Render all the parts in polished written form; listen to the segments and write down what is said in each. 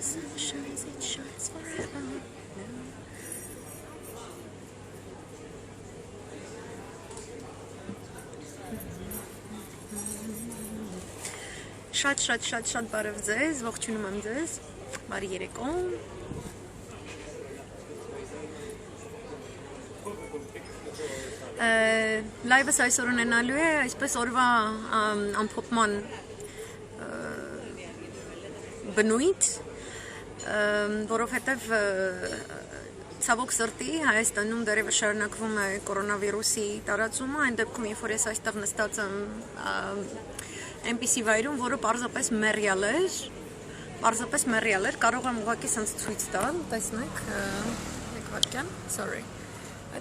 sun shines, it shines forever. Շատ բարև ձեզ, ողջունում եմ ձեզ, բարի երեկո։ Լայվս այսօր ունենալու է այսպես օրվա ամփոփման բնույթ, որովհետև ցավոք սրտի Հայաստանում դեռևս շարունակվում է կորոնավիրուսի տարածումը, այն դեպքում երբ որ ես այստեղ նստած եմ այնպիսի վայրում, որը պարզապես մեռյալ էր, կարող եմ ուղղակի սենց ցույց տալ, տեսնեք, մեկ վայրկյան, sorry,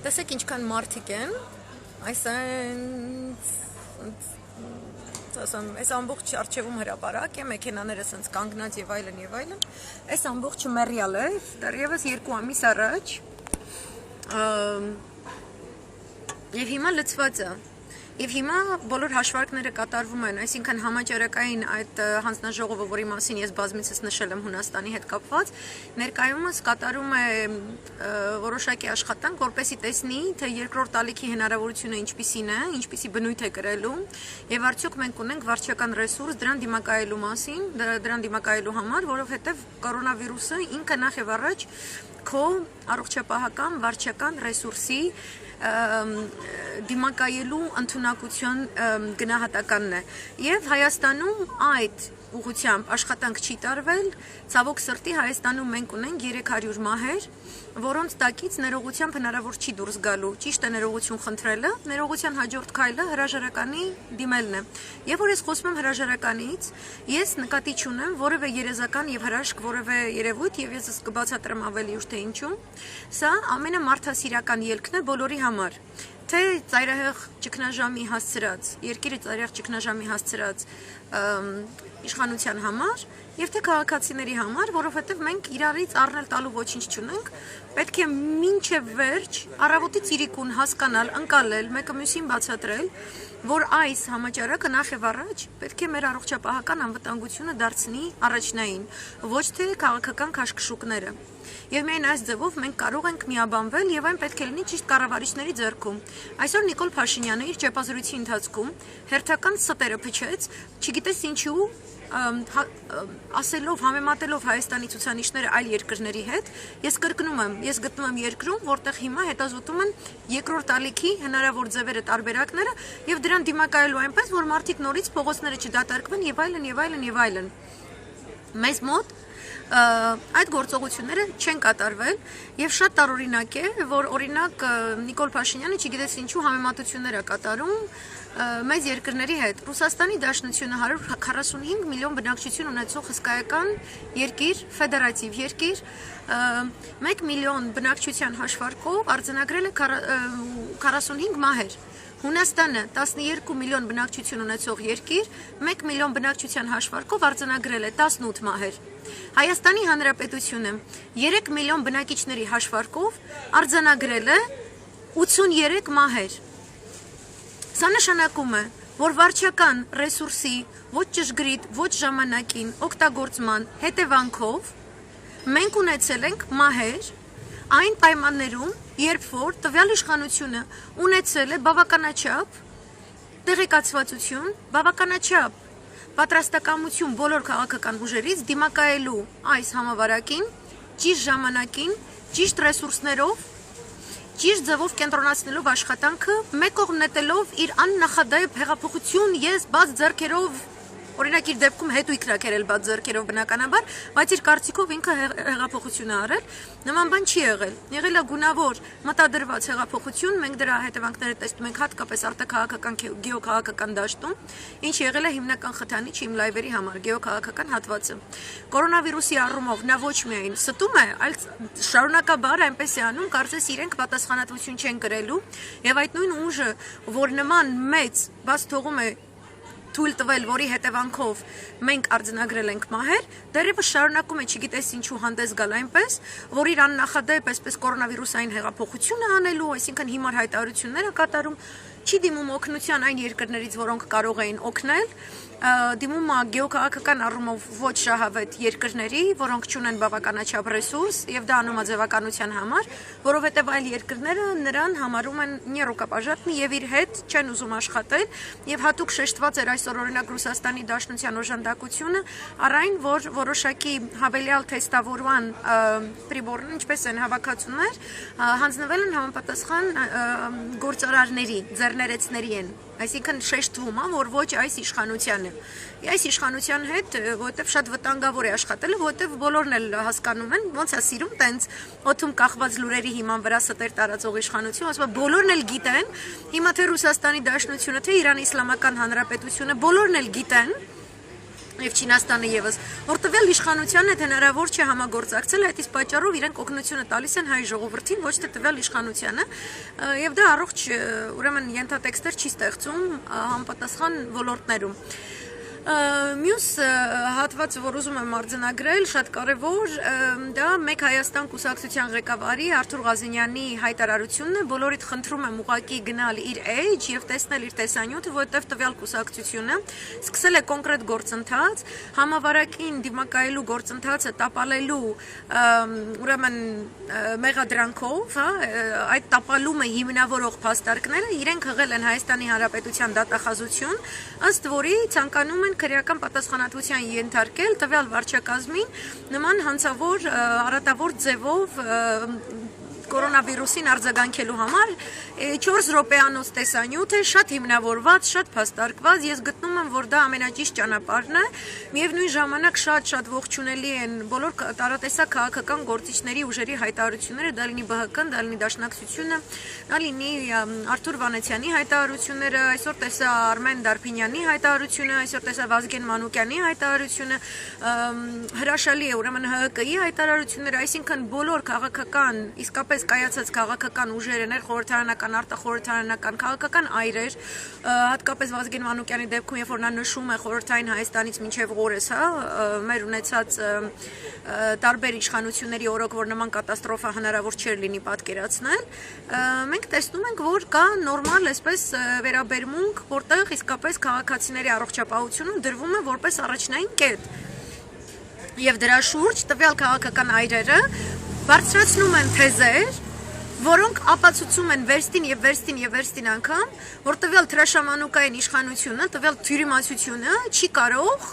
տեսեք ինչքան մարդիկ են, այս ամբողջ առջևում հրապարակ է, մեքենաները սենց կանգնած եւ այլն, այս ամբողջը մեռյալ է, դեռևս 2 ամիս առաջ, եւ հիմա լցված է, եւ հիմա բոլոր հաշվարկները կատարվում են, այսինքն համաճարակային այդ հանձնաժողովը, որի մասին ես բազմիցս նշել եմ Հունաստանի հետ կապված, ներկայումս կատարում է որոշակի աշխատանք, որպեսզի տեսնի, թե երկրորդ ալիքի հնարավորությունը ինչպիսին է, ինչպիսի բնույթ է կրելու, եւ արդյոք մենք ունենք վարչական ռեսուրս դրան դիմակայելու մասին, դրան դիմակայելու համար, որովհետեւ կորոնավիրուսը ինքը նախ եւ առաջ քո առողջապահական վարչական ռեսուրսի դիմակայելու ընդունակության գնահատականն է եւ Հայաստանում այդ ուղղությամբ աշխատանք չի տարվել, ցավոք սրտի Հայաստանում մենք ունենք 300 մահեր, որոնց տակից ներողությամբ հնարավոր չի դուրս գալու, ճիշտ է ներողություն խնդրելը, ներողության հաջորդ քայլը հրաժարականի դիմելն է։ Եվ որ ես խոսում եմ հրաժարականից, ես նկատի չունեմ որևէ երեզական եւ հրաշք որևէ երևույթ եւ ես կբացատրեմ ավելի ուշ թե ինչու։ Սա ամենամարդասիրական ելքն է բոլորի համար։ Թե ծայրահեղ ճգնաժամի հասցրած, երկիրը ծայրահեղ ճգնաժամի հասցրած իշխանության համար եւ թե քաղաքացիների համար, որովհետեւ մենք իրարից առնել տալու ոչինչ չունենք, պետք է մինչեւ վերջ առավոտից իրիկուն հասկանալ, ընկալել, մեկը մյուսին բացատրել, որ այս համաճարակը նախ եւ առաջ պետք է մեր առողջապահական անվտանգությունը դարձնի առաջնային, ոչ թե քաղաքական քաշքշուկները։ Եվ միայն այս ձևով մենք կարող ենք միաբանվել եւ այն պետք է լինի ճիշտ կառավարիչների ձեռքում։ Այսօր Նիկոլ Փաշինյանը իր ճեպազրույցի ընթացքում հերթական ստերը փչեց, չգիտես ինչու, ասելով, համեմատելով Հայաստանի ցուցանիշները այլ երկրների հետ, ես կրկնում եմ, ես գտնում եմ երկրում, որտեղ հիմա հետազոտում են երկրորդ ալիքի հնարավոր ձևերը, տարբերակները եւ դրան դիմակայելու այնպես, որ մարդիկ նորից փողոցները չդատարկվեն եւ այլն։ Մեզ մոտ այդ գործողությունները չեն կատարվել եւ շատ տարօրինակ է, որ օրինակ Նիկոլ Փաշինյանը չգիտես ինչու համեմատություններ է կատարում մեծ երկրների հետ։ Ռուսաստանի Դաշնությունը 145 միլիոն բնակչություն ունեցող հսկայական երկիր, ֆեդերատիվ երկիր, 1 միլիոն բնակչության հաշվարկով արձանագրել է 45 մահեր։ Հունաստանը 12 միլիոն բնակչություն ունեցող երկիր, 1 միլիոն բնակչության հաշվարկով արձանագրել է 18 մահեր։ Հայաստանի Հանրապետությունը 3 միլիոն բնակիչների հաշվարկով արձանագրել է 83 մահեր։ Սա նշանակում է, որ վարչական ռեսուրսի ոչ ճշգրիտ, ոչ ժամանակին օգտագործման հետևանքով մենք ունեցել ենք մահեր այն պայմաններում, երբ որ տվյալ իշխանությունը ունեցել է բավականաչափ տեղեկացվածություն, բավականաչափ պատրաստակամություն բոլոր քաղաքական ուժերից դիմակայելու այս համավարակին, ճիշտ ժամանակին, ճիշտ ռեսուրսներով, ճիշտ ձևով կենտրոնացնելով աշխատանքը, մեկ կողմ նետելով իր աննախադեպ հեղափոխություն, ես բաց ձեռքերով, օրինակ իր դեպքում հետույքն է կերել բաց ձեռքերով բնականաբար, բայց իր կարծիքով ինքը հեղափոխություն է արել, նման բան չի եղել։ Եղել է գունավոր մտադրված հեղափոխություն, մենք դրա հետևանքները տեսնում ենք հատկապես արտաքաղաքական գեոքաղաքական դաշտում, ինչ եղել է հիմնական խթանիչ իմ լայվերի համար, գեոքաղաքական հատվածը։ Կորոնավիրուսի առումով նա ոչ միայն ստում է, այլ շարունակաբար այնպես է անում, կարծես իրենք պատասխանատվություն չեն կրելու, եւ այդ նույն ուժը, որ նման մեծ բաց թողում է թույլ տվել, որի հետևանքով մենք արձանագրել ենք մահեր, դեռևս շարունակում է չգիտես ինչու հանդես գալ այնպես, որ իր աննախադեպ այսպես կորոնավիրուսային հեղափոխությունը անելու, այսինքն հիմար հայտարարությունները կատարում չի դիմում օգնության այն երկրներից, որոնք կարող էին օգնել, դիմում է գեոքաղաքական առումով ոչ շահավետ երկրների, որոնք չունեն բավականաչափ ռեսուրս, եւ դա անում է ձևականության համար, որովհետեւ այլ երկրները նրան համարում են նյարոկապաժարտնի եւ իր հետ չեն ուզում աշխատել, եւ հատուկ շեշտված էր այսօր օրինակ Ռուսաստանի Դաշնության օժանդակությունը առ այն, որ որոշակի հավելյալ թեստավորման պրիբորն, ինչպես են հավաքածուներ, հանձնվել են համապատասխան գործարարների, ձեռներեցների են, այսինքն շեշտվում է, որ ոչ այս իշխանությանը այս իշխանության հետ, որովհետև շատ վտանգավոր է աշխատելը, որովհետև բոլորն էլ հասկանում են, ոնց է սիրում տենց օդում կախված լուրերի հիման վրա ստեր տարածող իշխանություն, ասում է բոլորն էլ գիտեն, հիմա թե Ռուսաստանի Դաշնությունը, թե Իրանի Իսլամական Հանրապետությունը, բոլորն էլ գիտեն, եւ Չինաստանը եւս, որ տվյալ իշխանության հետ հնարավոր չէ համագործակցել, այդ իսկ պատճառով իրենք օգնությունը տալիս են հայ ժողովրդին, ոչ թե տվյալ իշխանությանը, եւ դա առողջ ուրեմն ենթատեքստեր չի ստեղծում համապատասխան ոլորտներում։ Մյուս հատվածը, որ ուզում եմ արձանագրել, շատ կարևոր, դա Մեկ Հայաստան կուսակցության ղեկավարի Արթուր Ղազենյանի հայտարարությունն է, բոլորիդ խնդրում եմ ուղղակի գնալ իր էջ եւ տեսնել իր տեսանյութը, որովհետեւ տվյալ կուսակցությունը սկսել է կոնկրետ գործընթաց, համավարակին դիմակայելու գործընթացը տապալելու ուրեմն մեղադրանքով, հա, այդ տապալումը հիմնավորող փաստարկները իրենք հղել են Հայաստանի Հանրապետության դատախազություն, ըստ որի ցանկանում են քրեական պատասխանատվության ենթարկել տվյալ վարչակազմին նման հանցավոր արատավոր ձևով կորոնավիրուսին արձագանքելու համար 4 րոպեանոց տեսանյութ է, շատ հիմնավորված, շատ փաստարկված, ես գտնում եմ, որ դա ամենաճիշտ ճանապարհն է, միևնույն ժամանակ շատ ողջունելի են բոլոր տարատեսակ քաղաքական գործիչների ուժերի հայտարարությունները, դա լինի ԲՀԿ-ն, դա լինի Դաշնակցությունը, դա լինի Արթուր Վանեցյանի հայտարարությունները, այսօր տեսա Արմեն Դարփինյանի հայտարարությունը, այսօր տեսա Վազգեն Մանուկյանի հայտարարությունը, հրաշալի է ուրեմն ՀՀԿ-ի հայտարարությունները, այսինքն բոլոր քաղաքական իսկապես կայացած քաղաքական ուժերը, ներխորհրդարանական, արտախորհրդարանական, քաղաքական այրեր, հատկապես Վազգեն Մանուկյանի դեպքում, երբ որ նա նշում է խորհրդային Հայաստանից մինչև օրս, հա, մեր ունեցած տարբեր իշխանությունների օրոք, որ նման կատաստրոֆա հնարավոր չէր լինի պատկերացնել, մենք տեսնում ենք, որ կա նորմալ այսպես վերաբերմունք, որտեղ իսկապես քաղաքացիների առողջապահությունը դրվում է որպես առաջնային կետ։ Եվ դրա շուրջ տվյալ քաղաքական այրերը բարձրացնում են թեզեր, որոնք ապացուցում են վերստին եւ վերստին եւ վերստին անգամ, որ տվյալ թրաշամանուկային իշխանությունը, տվյալ թյուրիմացությունը չի կարող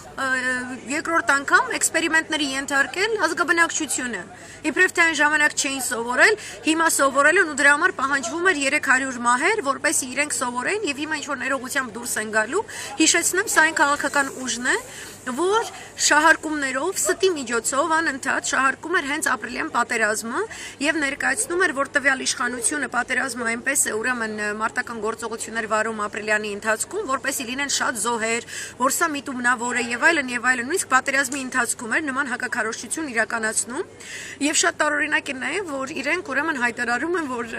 երկրորդ անգամ էքսպերիմենտների ենթարկել ազգաբնակչությունը։ Իբրև թե այն ժամանակ չէին սովորել, հիմա սովորել են ու դրա համար պահանջվում էր 300 մահեր, որպեսզի իրենք սովորեն եւ հիմա ինչ-որ ներողությամբ դուրս են գալու։ Հիշեցնեմ, սա այն քաղաքական ուժն է, որ շահարկումներով, ստի միջոցով անընդհատ շահարկում էր հենց ապրիլյան պատերազմը եւ ներկայացնում էր, որ տվյալ իշխանությունը պատերազմը այնպես է ուրեմն մարտական գործողություններ վարում ապրիլյանի ընթացքում, որպեսզի լինեն շատ զոհեր, որ սա միտումնավոր է եւ այլն, նույնիսկ պատերազմի ընթացքում էր նման հակակարողություն իրականացնում եւ շատ տարօրինակ է նաեւ, որ իրենք ուրեմն հայտարարում են, որ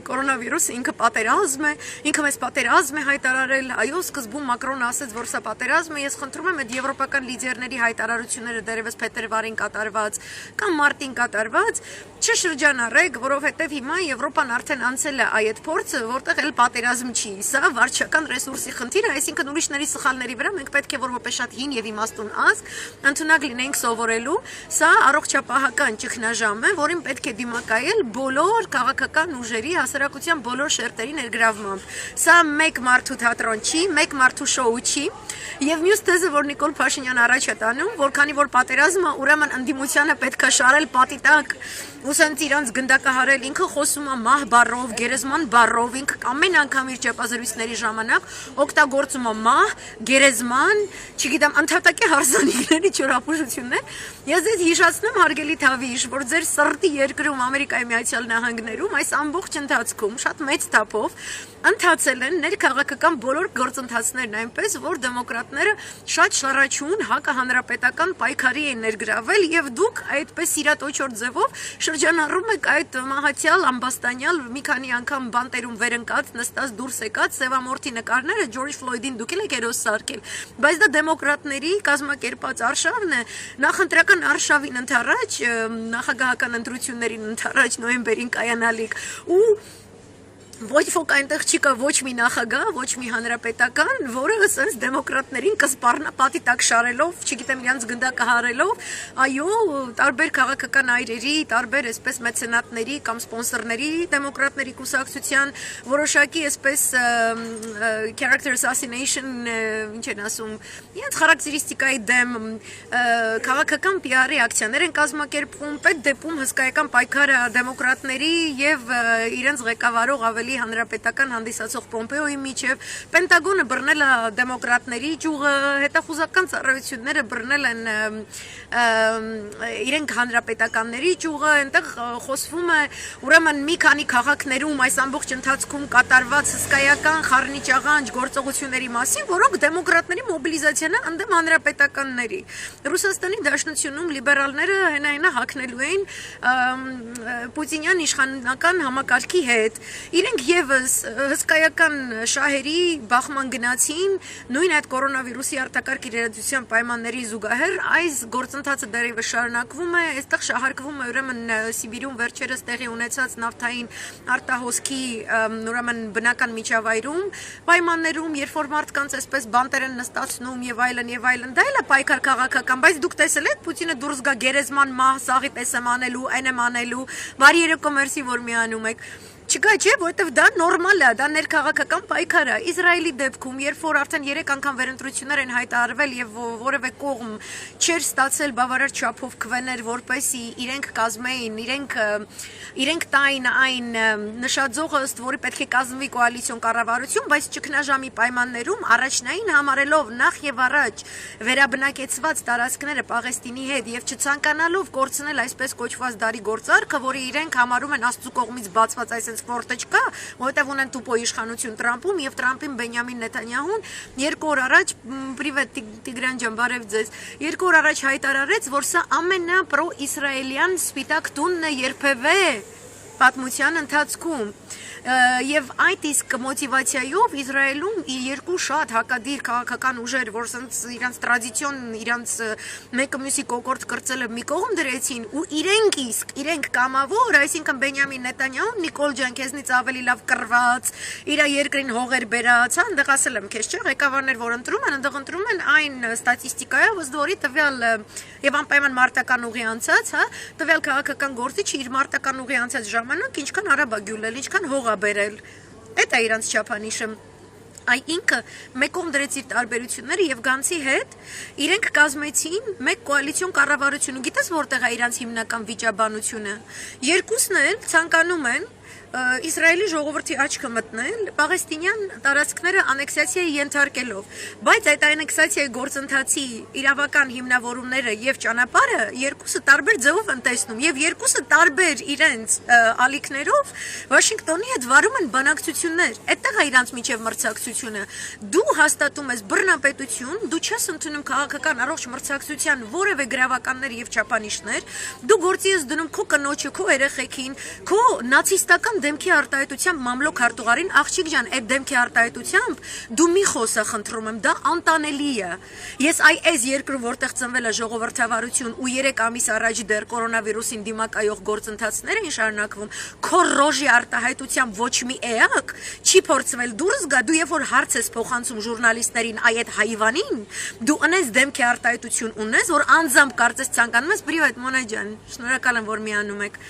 կորոնավիրուսը ինքը պատերազմ է, ինքը մեծ պատերազմ է հայտարարել, այո, սկզբում Մակրոնը ասաց, որ սա պատերազմ է, ես խնդրում եմ եվրոպական լիդերների հայտարարությունները դերևս փետրվարին կատարված կամ մարտին կատարված չշրջանառեք, որովհետև հիմա Եվրոպան արդեն անցել է այդ փորձը, որտեղ էլ պատերազմ չի, սա վարչական ռեսուրսի խնդիր է, այսինքն ուրիշների սխալների վրա մենք պետք է որպես շատ հին եւ իմաստուն ազգ ընդունակ լինենք սովորելու, սա առողջապահական ճգնաժամ է, որին պետք է դիմակայել բոլոր քաղաքական ուժերի, հասարակության բոլոր շերտերի ներգրավմամբ։ Սա մեկ մարդու թատրոն չի, մեկ մարդու շոու չի, եւ մյուս թեզը, որ Նիկոլ Փաշինյանը առաջ է տանում, որ քանի որ պատերազմը ուրեմն ընդդիմությանը պետք է շարել պատի տակ, ուսանց իրանց գնդակահարել, ինքը խոսում է մահ բառով, գերեզման բառով, ինքը ամեն անգամ իր ճեպազրույցների ժամանակ օգտագործում է մահ, գերեզման, չգիտեմ, ընդհատակի հարսանիքների չորապուժություններ։ Ես ձեզ հիշացնում հարգելի Թավիշ, որ ձեր սրտի երկրում Ամերիկայի Միացյալ Նահանգներում այս ամբողջ ընթացքում շատ մեծ թափով ընթացել են ներքաղաքական բոլոր գործընթացներն այնպես, որ դեմոկրատները շատ շարաչուն հակահանրապետական պայքարի են ներգրավել եւ դուք այդպես իրատոչոր ձևով շրջանառում եք այդ մահացյալ ամբաստանյալ մի քանի անգամ բանտերում վերընկած նստած դուրս եկած սևամորթի նկարները Ջորջ Ֆլոյդին դուք եք հերոս սարքել, բայց դա դեմոկրատների կազմակերպած արշավն է, նախընտրական արշավին ընդառաջ, նախագահական ընտրություններին ընդառաջ նոյեմբերին կայանալիք ու Ոչ ոք այնտեղ չի կա ոչ մի նախագահ, ոչ մի հանրապետական, որը ասես դեմոկրատներին կսպառնա պատի տակ շարելով, չգիտեմ, իրանց գնդակը հարելով, այո, տարբեր քաղաքական այրերի, տարբեր այսպես մեծենատների կամ սպոնսորների, դեմոկրատների կուսակցության որոշակի այսպես character assassination, ինչ են ասում, իրենց խարակտերիստիկայի դեմ քաղաքական PR-ի ակցիաներ են կազմակերպվում, պետ դեպքում հսկայական պայքարը դեմոկրատների եւ իրենց ղեկավարող ավելի հանրապետական հանդիսացող Պոմպեոյի միջև Պենտագոնը բռնել է դեմոկրատների ճյուղը, հետախուզական ծառայությունները բռնել են իրենք հանրապետականների ճյուղը, այնտեղ խոսվում է ուրեմն մի քանի քաղաքներում այս ամբողջ ընթացքում կատարված հսկայական խառնիճաղանջ գործողությունների մասին, որոնք դեմոկրատների մոբիլիզացիան են ընդդեմ հանրապետականների։ Ռուսաստանի Դաշնությունում լիբերալները հենայինը հակնելու էին պուտինյան իշխանական համակարգի հետ։ Իրենք եւս հսկայական շահերի բախման գնացին նույն այդ կորոնավիրուսի արտակարգ իրադարձության պայմանների զուգահեռ այս գործընթացը դեռևս շարունակվում է, այստեղ շահարկվում է ուրեմն Սիբիրում վերջերս տեղի ունեցած նավթային արտահոսքի ուրեմն բնական միջավայրում պայմաններում, երբ որ մարդկանց այսպես բանտեր են նստացնում եւ այլն, դա էլ է պայքար քաղաքական, բայց դուք տեսել եք Պուտինը դուրս գա գերեզման մահ սաղի պես եմ անելու, այն եմ անելու, բարի երեկո մերսի որ միանում եք։ Չկա չէ, որովհետև դա նորմալ է, դա ներքաղաքական պայքար է։ Իսրայելի դեպքում, երբ որ արդեն 3 անգամ վերընտրություններ են հայտարարվել եւ որևէ կողմ չէր ստացել բավարար չափով քվեներ, որպեսի իրենք կազմեին, իրենք տային այն նշաձողը, ըստ որի պետք է կազմվի կոալիցիոն կառավարություն, բայց ճգնաժամի պայմաններում առաջնային համարելով նախ եւ առաջ վերաբնակեցված տարածքները Պաղեստինի հետ եւ չցանկանալով կորցնել այսպես կոչված դարի գործարքը, որը իրենք համարում են Աստծո կողմից բացված այս սպորտը չկա, որովհետև ունեն տուպո իշխանություն Տրամփում եւ Տրամփին Բենյամին Նեթանյահուն 2 օր առաջ պրիվետ Տիգրան ջան, բարև ձեզ, 2 օր առաջ հայտարարեց, որ սա ամենապրո-իսրայելյան սպիտակ տունն է երբևէ պատմության ընթացքում եւ այդ իսկ մոտիվացիայով Իսրայելում երկու շատ հակադիր քաղաքական ուժեր, որ իրանց տրադիցիոն, իրանց մեկը մյուսի կոկորդ կրծելը մի կողմ դրեցին ու իրենք կամավոր, այսինքն Բենյամին Նեթանյահուն, Նիկոլ ջան, քեզնից ավելի լավ կռված, իր երկրին հողեր բերած, հա, այնտեղ ասել եմ քեզ, չէ՞, ղեկավարներ, որ ընտրում են, այնտեղ ընտրում են այն ստատիստիկայով, ըստ որի տվյալ եւ անպայման մարտական ուղի անցած, հա, տվյալ քաղաքական գործիչը իր մարտական ուղի անցած ժամանակ ինչքան արաբա գյուլել, ինչքան հող բերել։ Այդ է իրանց չափանիշը։ Այ ինքը մեկ կողմ դրեց իր տարբերությունները եւ Գանցի հետ իրենք կազմեցին մեկ կոալիցիոն կառավարություն։ Գիտես որտեղ է իրանց հիմնական վիճաբանությունը։ Երկուսն էլ ցանկանում են Իսրայելի ժողովրդի աչքը մտնել Պաղեստինյան տարածքները անեքսիացիայի ենթարկելով, բայց այդ անեքսիացիայի գործընթացի իրավական հիմնավորումները եւ ճանապարհը երկուսը տարբեր ձևով են տեսնում եւ երկուսը տարբեր իրենց ալիքներով Վաշինգտոնի հետ վարում են բանակցություններ։ Այդտեղ է իրանց միջև մրցակցությունը։ Դու հաստատում ես բռնապետություն, դու չես ընդունում քաղաքական առողջ մրցակցության որևէ գրավականներ եւ չափանիշներ, դու գործի ես դնում քո կնոջը, քո երեխեքին, քո նացիստական դեմքի արտահայտությամբ մամլոք հարտուղարին, աղջիկ ջան, այդ դեմքի արտահայտությամբ դու մի խոսա խնդրում եմ, դա անտանելի է։ Ես այս երկրում որտեղ ծնվել է ժողովրդավարություն ու 3 ամիս առաջ դեռ կորոնավիրուսին դիմակայող գործընթացներ են շարունակվում, քո ռոժի արտահայտությամբ ոչ մի էակ չի փորձվել դուրս գա, դու երբ որ հարց ես փոխանցում ժուրնալիստներին այդ հայվանին, դու ունես դեմքի արտահայտություն ունես, որ անձամբ կարծես ցանկանում ես, պրիվետ Մոնա ջան, շնորհակալ եմ որ միանում եք,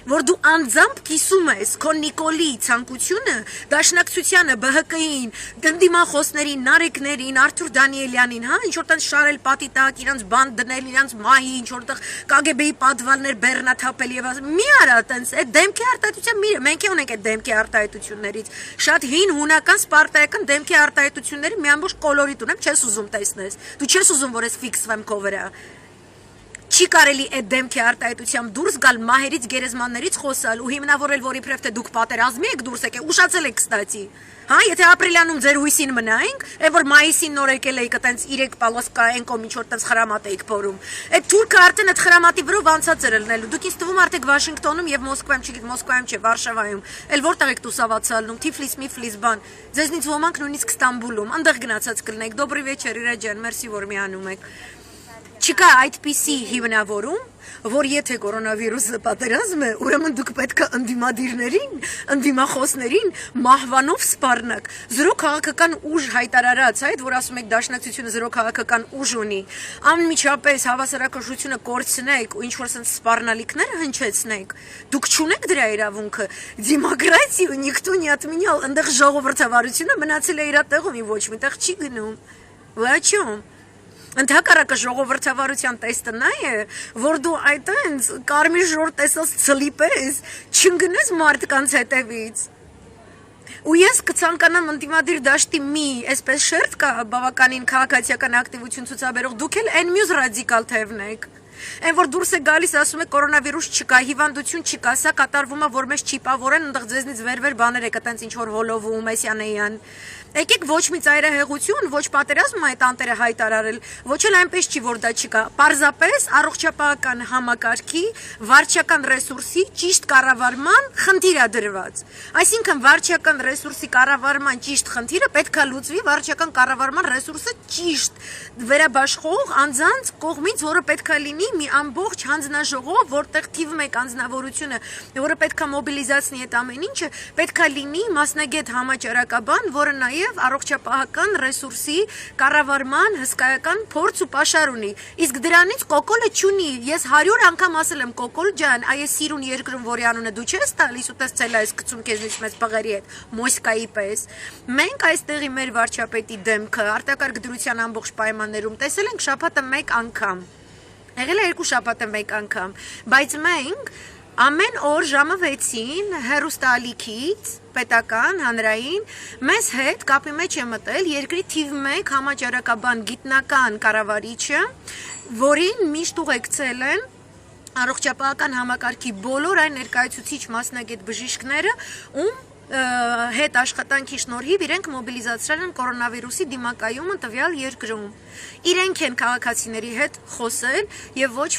որ դու անձամբ կիսում ես քո Նիկոլի ցանկությունը Դաշնակցությանը, ԲՀԿ-ին, դնդիմախոսներին, Նարեկներին, Արթուր Դանիելյանին, հա, ինչ որ տենց շարել պատի տակ, իրանց բան դնել, իրանց մահի, ինչ որտեղ KGB-ի պատվալներ բեռնաթափել եւ մի արա տենց, այդ դեմքի արտահայտության մի մենք էլ ունենք այդ դեմքի արտահայտություններից։ Շատ հին հունական սպարտայական դեմքի արտահայտությունների մի ամբողջ կոլորիտ ունեմ, չես ուզում տեսնես։ Դու չես ուզում որ ես ֆիքսվեմ քո վրա։ Չի կարելի այդ դեմքի արտահայտությամբ դուրս գալ մահերից, գերեզմաններից խոսալ ու հիմնավորել, որ իբրև թե դուք պատերազմի եք դուրս եկել, ուշացել եք ստացի։ Հա, եթե ապրիլյանում ձեր հույսին մնայինք, այ որ մայիսին նոր եկել էիք այտենց 3 պալոսկա են կոմ ինչ որ տենց խրամատ էիք փորում։ Այդ թուրքը արդեն այդ խրամատի վրով անցած էր ելնելու։ Դուք ինձ թվում արդեք Վաշինգտոնում եւ Մոսկվայում, չգիտեմ, Մոսկվայում չէ, Վարշավայում, էլ որտեղ եք տուսավացալնում, Թիֆլիս, Միֆլիս բան։ Ձեզնից ոմանք նույնիսկ Ստամբուլում, այնտեղ գնացած կլինեք։ Դոբրի վեչեր, Իրա ջան, մերսի որ միանում եք։ Չկա այդպիսի հիմնավորում, որ եթե կորոնավիրուսը պատերազմ է, ուրեմն դուք պետք է ընդդիմախոսներին մահվանով սպառնաք։ Զրո քաղաքական ուժ հայտարարած, այդ որ ասում եք դաշնակցությունը զրո քաղաքական ուժ ունի, անմիջապես հավասարակշռությունը կորցնեք ու ինչ որ sense սպառնալիքները հնչեցնեք։ Դուք չունեք դրա իրավունքը։ Դեմոկրատիա никто не отменял, այնտեղ ժողովրդավարությունը մնացել է իր տեղում, ոչ միտեղ չի գնում։ Вы о чем? Ընդհակառակը ժողովրդավարության տեստը նա է, որ դու այտենց կարմիր ժոր տեսած ցլիպես չընկնես մարդկանց հետևից։ Ու ես կցանկանամ ընդդիմադիր դաշտի մի այսպես շերտ կա բավականին քաղաքացիական ակտիվություն ցուցաբերող դուք էլ այն մյուս ռադիկալ թևն եք։ Այն որ դուրս է գալիս ասում է կորոնավիրուս չկա, հիվանդություն չկա, սա կատարվում է որ մեզ չիպավորեն, այնտեղ ձեզնից վեր բաներ եք այտենց ինչ որ հոլովու մեսյանեյան։ Եկեք ոչ մի ծայրահեղություն, ոչ պատերազմ այդ անտերը հայտարարել, ոչ էլ այնպես չի որ դա չկա։ Պարզապես առողջապահական համակարգի վարչական ռեսուրսի ճիշտ կառավարման խնդիր է դրված։ Այսինքն վարչական ռեսուրսի կառավարման ճիշտ խնդիրը պետք է լուծվի վարչական կառավարման ռեսուրսը ճիշտ վերաբաշխող անձանց կողմից, որը պետք է լինի մի ամբողջ հանձնաժողով, որտեղ թիվ 1 անձնավորությունը, որը պետք է մոբիլիզացնի այդ ամեն ինչը, պետք է լինի մասնագետ համաճարակաբան, որը նաև առողջապահական ռեսուրսի կառավարման հսկայական փորձ ու պաշար ունի։ Իսկ դրանից կոկոլը չունի։ Ես 100 անգամ ասել եմ կոկոլ ջան, այս սիրուն երկրում որի անունը դու չես տալիս ու տեսել այս գցում քեզնից մեծ բղերի հետ, մոսկայի պես։ Մենք այստեղի մեր վարչապետի դեմքը արտակարգ դրության ամբողջ պայմաններում տեսել ենք շաբաթը 1 անգամ։ Եղել է 2 շաբաթը 1 անգամ, բայց մենք ամեն օր ժամը 6-ին հեռուստաալիքից պետական հանրային մեզ հետ կապի մեջ է մտել երկրի թիվ 1 համաճարակաբան գիտնական կառավարիչը, որին միշտ ուղեկցել են առողջապահական համակարգի բոլոր այն ներկայացուցիչ մասնագետ բժիշկները, ում հետ աշխատանքի շնորհիվ իրենք մոբիլիզացրել են կորոնավիրուսի դիմակայումը տվյալ երկրում։ Իրենք են քաղաքացիների հետ խոսել եւ ոչ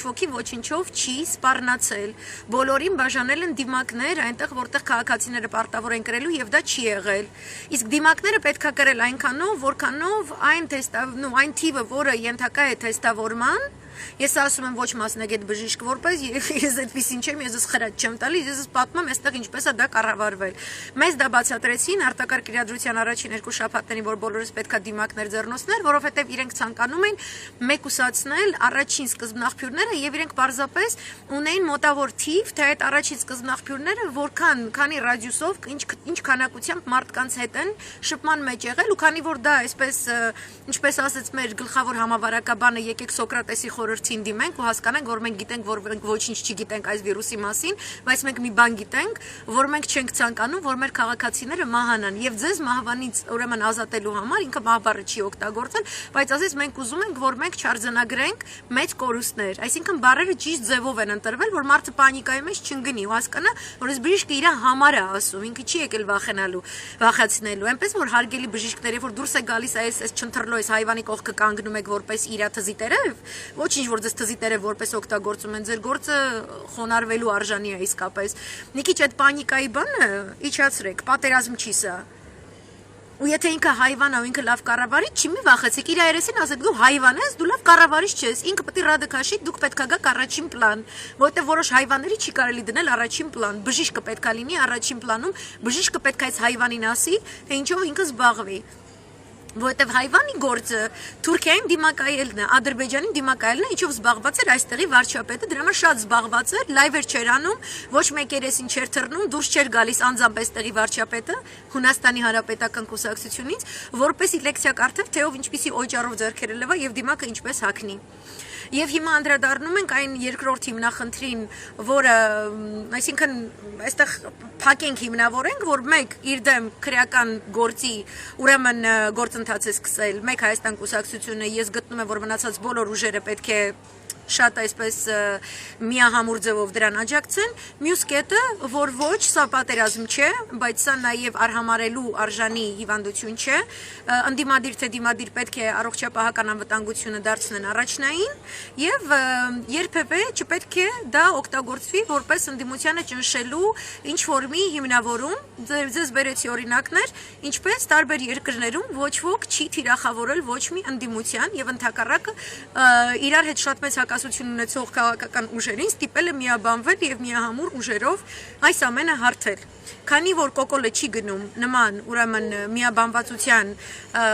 ոքի ոչինչով չի սպառնացել։ Բոլորին բաժանել են դիմակներ այնտեղ, որտեղ քաղաքացիները պարտավոր են կրելու եւ դա չի եղել։ Իսկ դիմակները պետքա կրել այնքանով, որքանով այն թիվը, որը ենթակա է թեստավորման։ Ես ասում եմ ոչ մասնագետ բժիշկ որպես ես այդպեսին չեմ, ես խրատ չեմ տալիս, ես պատմում եմ այստեղ ինչպես է դա կառավարվել։ Մեզ դա բացատրեցին արտակարգ իրադրության առաջին 2 շաբաթներին, որ բոլորս պետքա դիմակներ ձեռնոցներ, որովհետև իրենք ցանկանում են մեկուսացնել առաջին սկզբնաղբյուրները եւ իրենք պարզապես ունեին մոտավոր թիվ, թե այդ առաջին սկզբնաղբյուրները քանի ռադիուսով, ինչ քանակությամբ մարդկանց հետ են շփման մեջ եղել ու քանի որ դա այսպես ինչպես ասեց մեր գլխավոր համավարակաբանը եկեք Սոկրատեսի խորհրդին դիմենք ու հասկանանք, որ մենք գիտենք, որ մենք ոչինչ չգիտենք այս վիրուսի մասին, բայց մենք մի բան գիտենք, որ մենք չենք ցանկանում, որ մեր քաղաքացիները մահանան եւ ձեզ մահվանից ուրեմն ազատելու համար ինքը մահբառը չի օգտագործել, բայց ասես մենք ուզում ենք, որ մենք չարձանագրենք մեծ կորուստներ, այսինքն բառերը ճիշտ ձևով են ընտրվել, որ մարդը պանիկայի մեջ չընկնի ու հասկանա, որ այս բժիշկը իր համար է ասում, ինքը չի եկել վախեցնելու, այնպես որ հարգելի բժիշկներ, որ դուրս է գալիս այս չընթրլո այս հայվանի կողքը կանգնում եք որպես իր թզի տերև, ոչինչ որ ձեզ թզի տերև որպես օգտագործում են, ձեր գործը խոնարհվելու արժանի է իսկապես։ Մի քիչ այդ պանիկայի բանը իջացրեք, պատերազմ չի սա։ Ու եթե ինքը հայվան է ու ինքը լավ կառավարիչ չի, մի վախեցեք, իր երեսին ասեք դու հայվան ես, դու լավ կառավարիչ չես, ինքը պետք է ռադը քաշի, դուք պետք է գաք առաջին պլան, որովհետև որոշ հայվանների չի կարելի դնել առաջին պլան, բժիշկը պետք է լինի առաջին պլանում, բժիշկը պետք է այս հայվանին ասի, թե ինչով ինքը զբաղվի։ Որովհետև հայվանի գործը Թուրքիայում դիմակայելն է, Ադրբեջանին դիմակայելն է, ինչով զբաղված էր այստեղի վարչապետը, դրա համար շատ զբաղված էր, լայվեր չէր անում, ոչ մեկ երեսին չէր թռնում, դուրս չէր գալիս անձամբ այստեղի վարչապետը Հունաստանի Հանրապետական Կուսակցությունից, որպեսի լեկցիա կարդավ, թե ով ինչպիսի օճառով ձեռքերը լվա եւ դիմակը ինչպես հագնի։ Եվ հիմա անդրադառնում ենք այն երկրորդ հիմնախնդրին, որը, այսինքն, այստեղ փակենք հիմնավորենք, որ մեկ իր դեմ քրեական գործի, ուրեմն գործընթաց է սկսել, մեկ Հայաստան Կուսակցությունը, ես գտնում եմ, որ մնացած բոլոր ուժերը պետք է շատ այսպես միահամուր ձևով դրան աջակցեն։ Մյուս կետը, որ ոչ, սա պատերազմ չէ, բայց սա նաև արհամարելու արժանի հիվանդություն չէ։ Ընդդիմադիր թե դիմադիր պետք է առողջապահական անվտանգությունը դարձնեն առաջնային եւ երբևէ չպետք է դա օգտագործվի որպես ընդդիմությանը ճնշելու ինչ որ մի հիմնավորում։ Ձեզ բերեցի օրինակներ, ինչպես տարբեր երկրներում ոչ ոք չի թիրախավորել ոչ մի ընդդիմության եւ ընդհակառակը իրար հետ շատ մեծ հակասություն ունեցող քաղաքական ուժերին ստիպել է միաբանվել եւ միահամուր ուժերով այս ամենը հարթել։ Քանի որ կոկոլը չի գնում նման ուրեմն միաբանվածության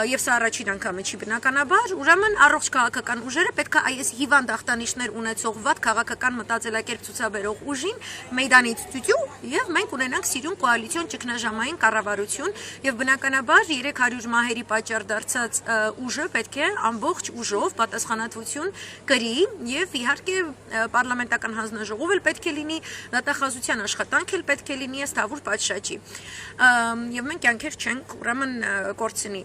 եւ սա առաջին անգամը չի բնականաբար, ուրեմն առողջ քաղաքական ուժերը պետք է այս հիվանդ ախտանիշներ ունեցող վատ քաղաքական մտածելակերպ ցուցաբերող ուժին մեյդանից ծուծու եւ մենք ունենանք սիրուն կոալիցիոն ճգնաժամային կառավարություն եւ բնականաբար 300 մահերի պատճառ դարձած ուժը պետք է ամբողջ ուժով պատասխանատվություն կրի եւ իհարկե պարլամենտական հանձնաժողով էլ պետք է լինի, դատախազության աշխատանք էլ պետք է լինի ըստ պատշաճի եւ մենք կյանքեր չենք ուրեմն կորցնի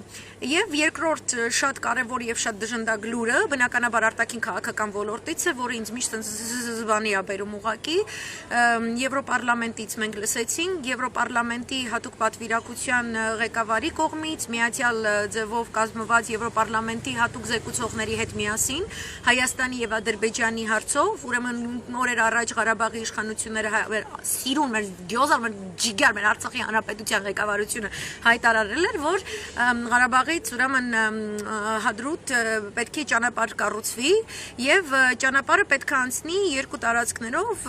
եւ երկրորդ շատ կարեւոր եւ շատ դժնդակ լուրը բնականաբար արտաքին քաղաքական ոլորտից է, որը ինձ միշտ զբաղանի է բերում ուղակի Եվրոպարլամենտից մենք լսեցինք Եվրոպարլամենտի հատուկ պատվիրակության ղեկավարի կողմից միացյալ ձևով կազմված Եվրոպարլամենտի հատուկ զեկուցողների հետ միասին Հայաստանի եւ Ադրբեջանի հարցով ուրեմն օրեր առաջ Ղարաբաղի իշխանությունները սիրուն մեր գյոզալ Ջիգար մեր Արցախի հանրապետության ղեկավարությունը հայտարարել էր, որ Ղարաբաղից ուրեմն հադրուտ պետք է ճանապարհ կառուցվի եւ ճանապարհը պետք է անցնի երկու տարածքներով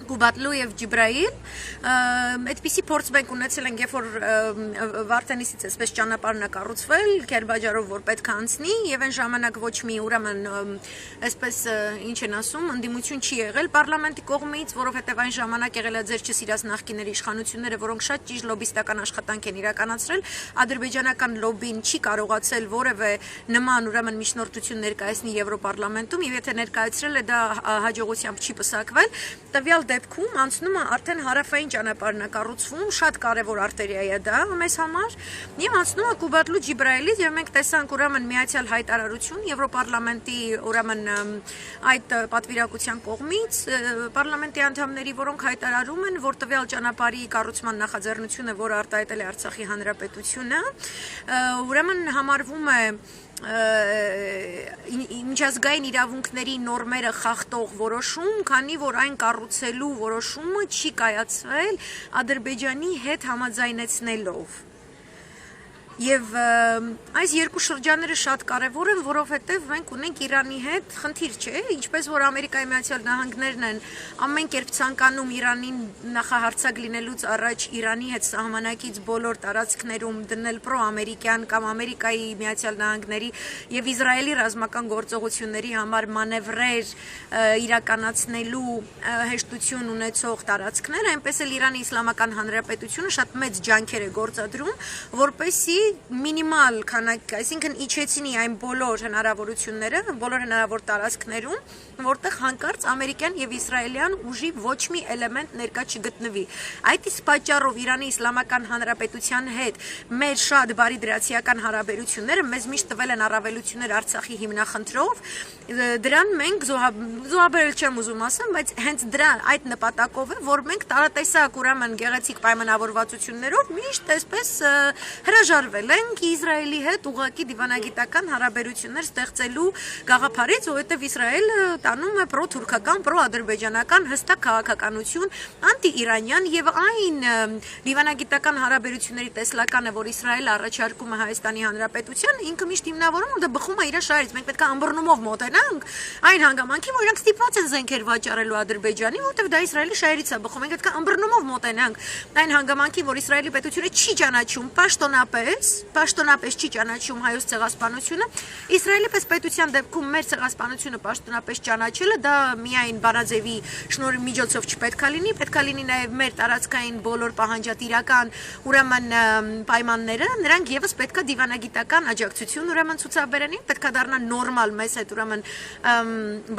Գուբատլու եւ Ջիբրայիլ այդպիսի փորձ մենք ունեցել ենք երբ որ Վարդենիսից այսպես ճանապարհն է կառուցվել Քերբաջարով որ պետք է անցնի եւ այն ժամանակ ոչ մի ուրեմն այսպես ինչ են ասում ընդդիմություն չի եղել պարլամենտի կողմից որովհետեւ այն ժամանակ եղել է ձեր չսիրած նախկիների իշխանությունները որոնք շատ ճիշտ լոբիստական աշխատանք են իրականացրել ադրբեջանական լոբին չի կարողացել որևէ նման ուրեմն միջնորդություն ներկայացնի Եվրոպարլամենտում եւ եթե ներկայացրել է դա հաջողությամբ չի պսակվել տվյալ դեպքում անցնում է արդեն հարավային ճանապարհն է կառուցվում, շատ կարևոր արտերիա է դա մեզ համար, եւ անցնում է Գուբատլու Ջիբրայիլից եւ մենք տեսանք ուրեմն միացյալ հայտարարություն Եվրոպարլամենտի ուրեմն այդ պատվիրակության կողմից պարլամենտի անդամների, որոնք հայտարարում են, որ տվյալ ճանապարհի կառուցման նախաձեռնությունը, որը արտահայտել է Արցախի հանրապետությունը, ուրեմն համարվում է միջազգային իրավունքների նորմերը խախտող որոշում, քանի որ այն կառուցելու որոշումը չի կայացվել Ադրբեջանի հետ համաձայնեցնելով։ Եվ այս երկու շրջանները շատ կարևոր են, որովհետև մենք ունենք Իրանի հետ խնդիր չէ, ինչպես որ Ամերիկայի Միացյալ Նահանգներն են ամեն կերպ ցանկանում Իրանին նախահարցակ լինելուց առաջ Իրանի հետ սահմանակից բոլոր տարածքներում դնել պրոամերիկյան կամ Ամերիկայի Միացյալ Նահանգների եւ Իսրայելի ռազմական գործողությունների համար մանևրեր իրականացնելու հեշտություն ունեցող տարածքներ, այնպես էլ Իրանի Իսլամական Հանրապետությունը շատ մեծ ջանքեր է գործադրում, որպեսզի մինիմալ քանակ, այսինքն իջեցնի այն բոլոր հնարավորությունները, բոլոր հնարավոր տարածքներում, որտեղ հանկարծ ամերիկյան եւ իսրայելյան ուժի ոչ մի էլեմենտ ներկա չգտնվի։ Այդ իսկ պատճառով Իրանի Իսլամական Հանրապետության հետ մեր շատ բարի դրացիական հարաբերությունները մեզ միշտ տվել են առավելություններ Արցախի հիմնախնդրով, դրան մենք զոհաբերել չեմ ուզում ասեմ, բայց հենց դրա այդ նպատակով է, որ մենք տարատեսակ ուրեմն գեղեցիկ պայմանավորվածություններով միշտ այսպես հրաժարվել ենք Իսրայելի հետ ուղղակի դիվանագիտական հարաբերություններ ստեղծելու գաղափարից, որովհետև Իսրայելը տանում է պրո-թուրքական, պրո-ադրբեջանական հստակ քաղաքականություն, անտի-իրանյան եւ այն դիվանագիտական հարաբերությունների տեսլականը, որ Իսրայելը առաջարկում է Հայաստանի Հանրապետության, ինքը միշտ հիմնավորում ու դա բխում է իր շահերից։ Մենք պետք է ըմբռնումով մոտենանք այն հանգամանքի, որ իրանք ստիպված են զենքեր վաճառելու Ադրբեջանի, որովհետև դա Իսրայելի շահերից է բխում։ Մենք պետք է ըմբռնումով մոտենանք այն հանգամանքի, որ Իսրայելի պետությունը չի ճանաչում պաշտոնապես չի ճանաչում հայոց ցեղասպանությունը։ Իսրայելի պես պետության դեպքում մեր ցեղասպանությունը պաշտոնապես ճանաչելը դա միայն բանաձևի շնորհի միջոցով չպետք է լինի, պետք է լինի նաև մեր տարածքային բոլոր պահանջատիրական ուրեմն պայմանները, նրանք եւս պետք է դիվանագիտական աջակցություն ուրեմն ցուցաբերեն, պետք է դառնան նորմալ մեզ հետ ուրեմն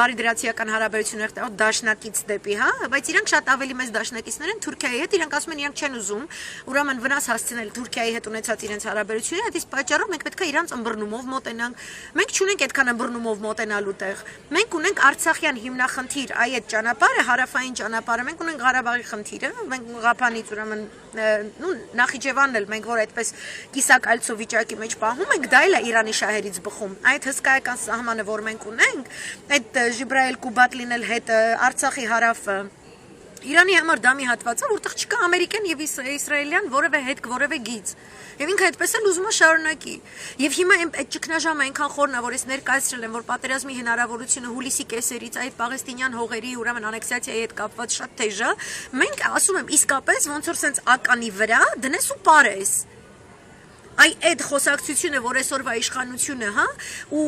բարի դրացիական հարաբերություններ տալ դաշնակից դեպի, հա, բայց իրանք շատ ավելի մեծ դաշնակիցներ են Թուրքիայի հետ, իրանք ասում են իրանք չեն ուզում ուրեմն վնաս հասցնել Թուրքիայի հետ ունեցած իրենց հարաբերությունները, այդ իսկ պատճառով մենք պետք է իրանց ըմբռնումով մոտենանք։ Մենք չունենք այդքան ըմբռնումով մոտենալու տեղ։ Մենք ունենք Արցախյան հիմնախնդիր, այդ ճանապարհը, հարավային ճանապարհը, մենք ունենք Ղարաբաղի խնդիրը, մենք Ղափանից ուրեմն Նախիջևանն էլ մենք որ այդպես կիսակալցո վիճակի մեջ պահում ենք, դա էլ է Իրանի շահերից բխում։ Այդ հսկայական սահմանը, որ մենք ունենք, այդ Ջիբրայել Կուբատլին էլ հետ Արցախի հարավը Իրանի համար դա մի հատված է, որտեղ չկա ամերիկյան եւ իսրայելյան որևէ հետք, որևէ գիծ։ Եվ ինքը այդպես էլ ուզում է շարունակի։ Եվ հիմա այդ ճգնաժամը այնքան խորն է, որ ես ներկայացրել եմ, որ պատերազմի հնարավորությունը հուլիսի կեսերից այդ պաղեստինյան հողերի ուրեմն անեքսիացիայի հետ կապված շատ թեժ է։ Մենք ասում եմ իսկապես ոնց որ սենց ականի վրա դնես ու պարես։ Այդ խոսակցությունը, որ այսօրվա իշխանությունը, հա, ու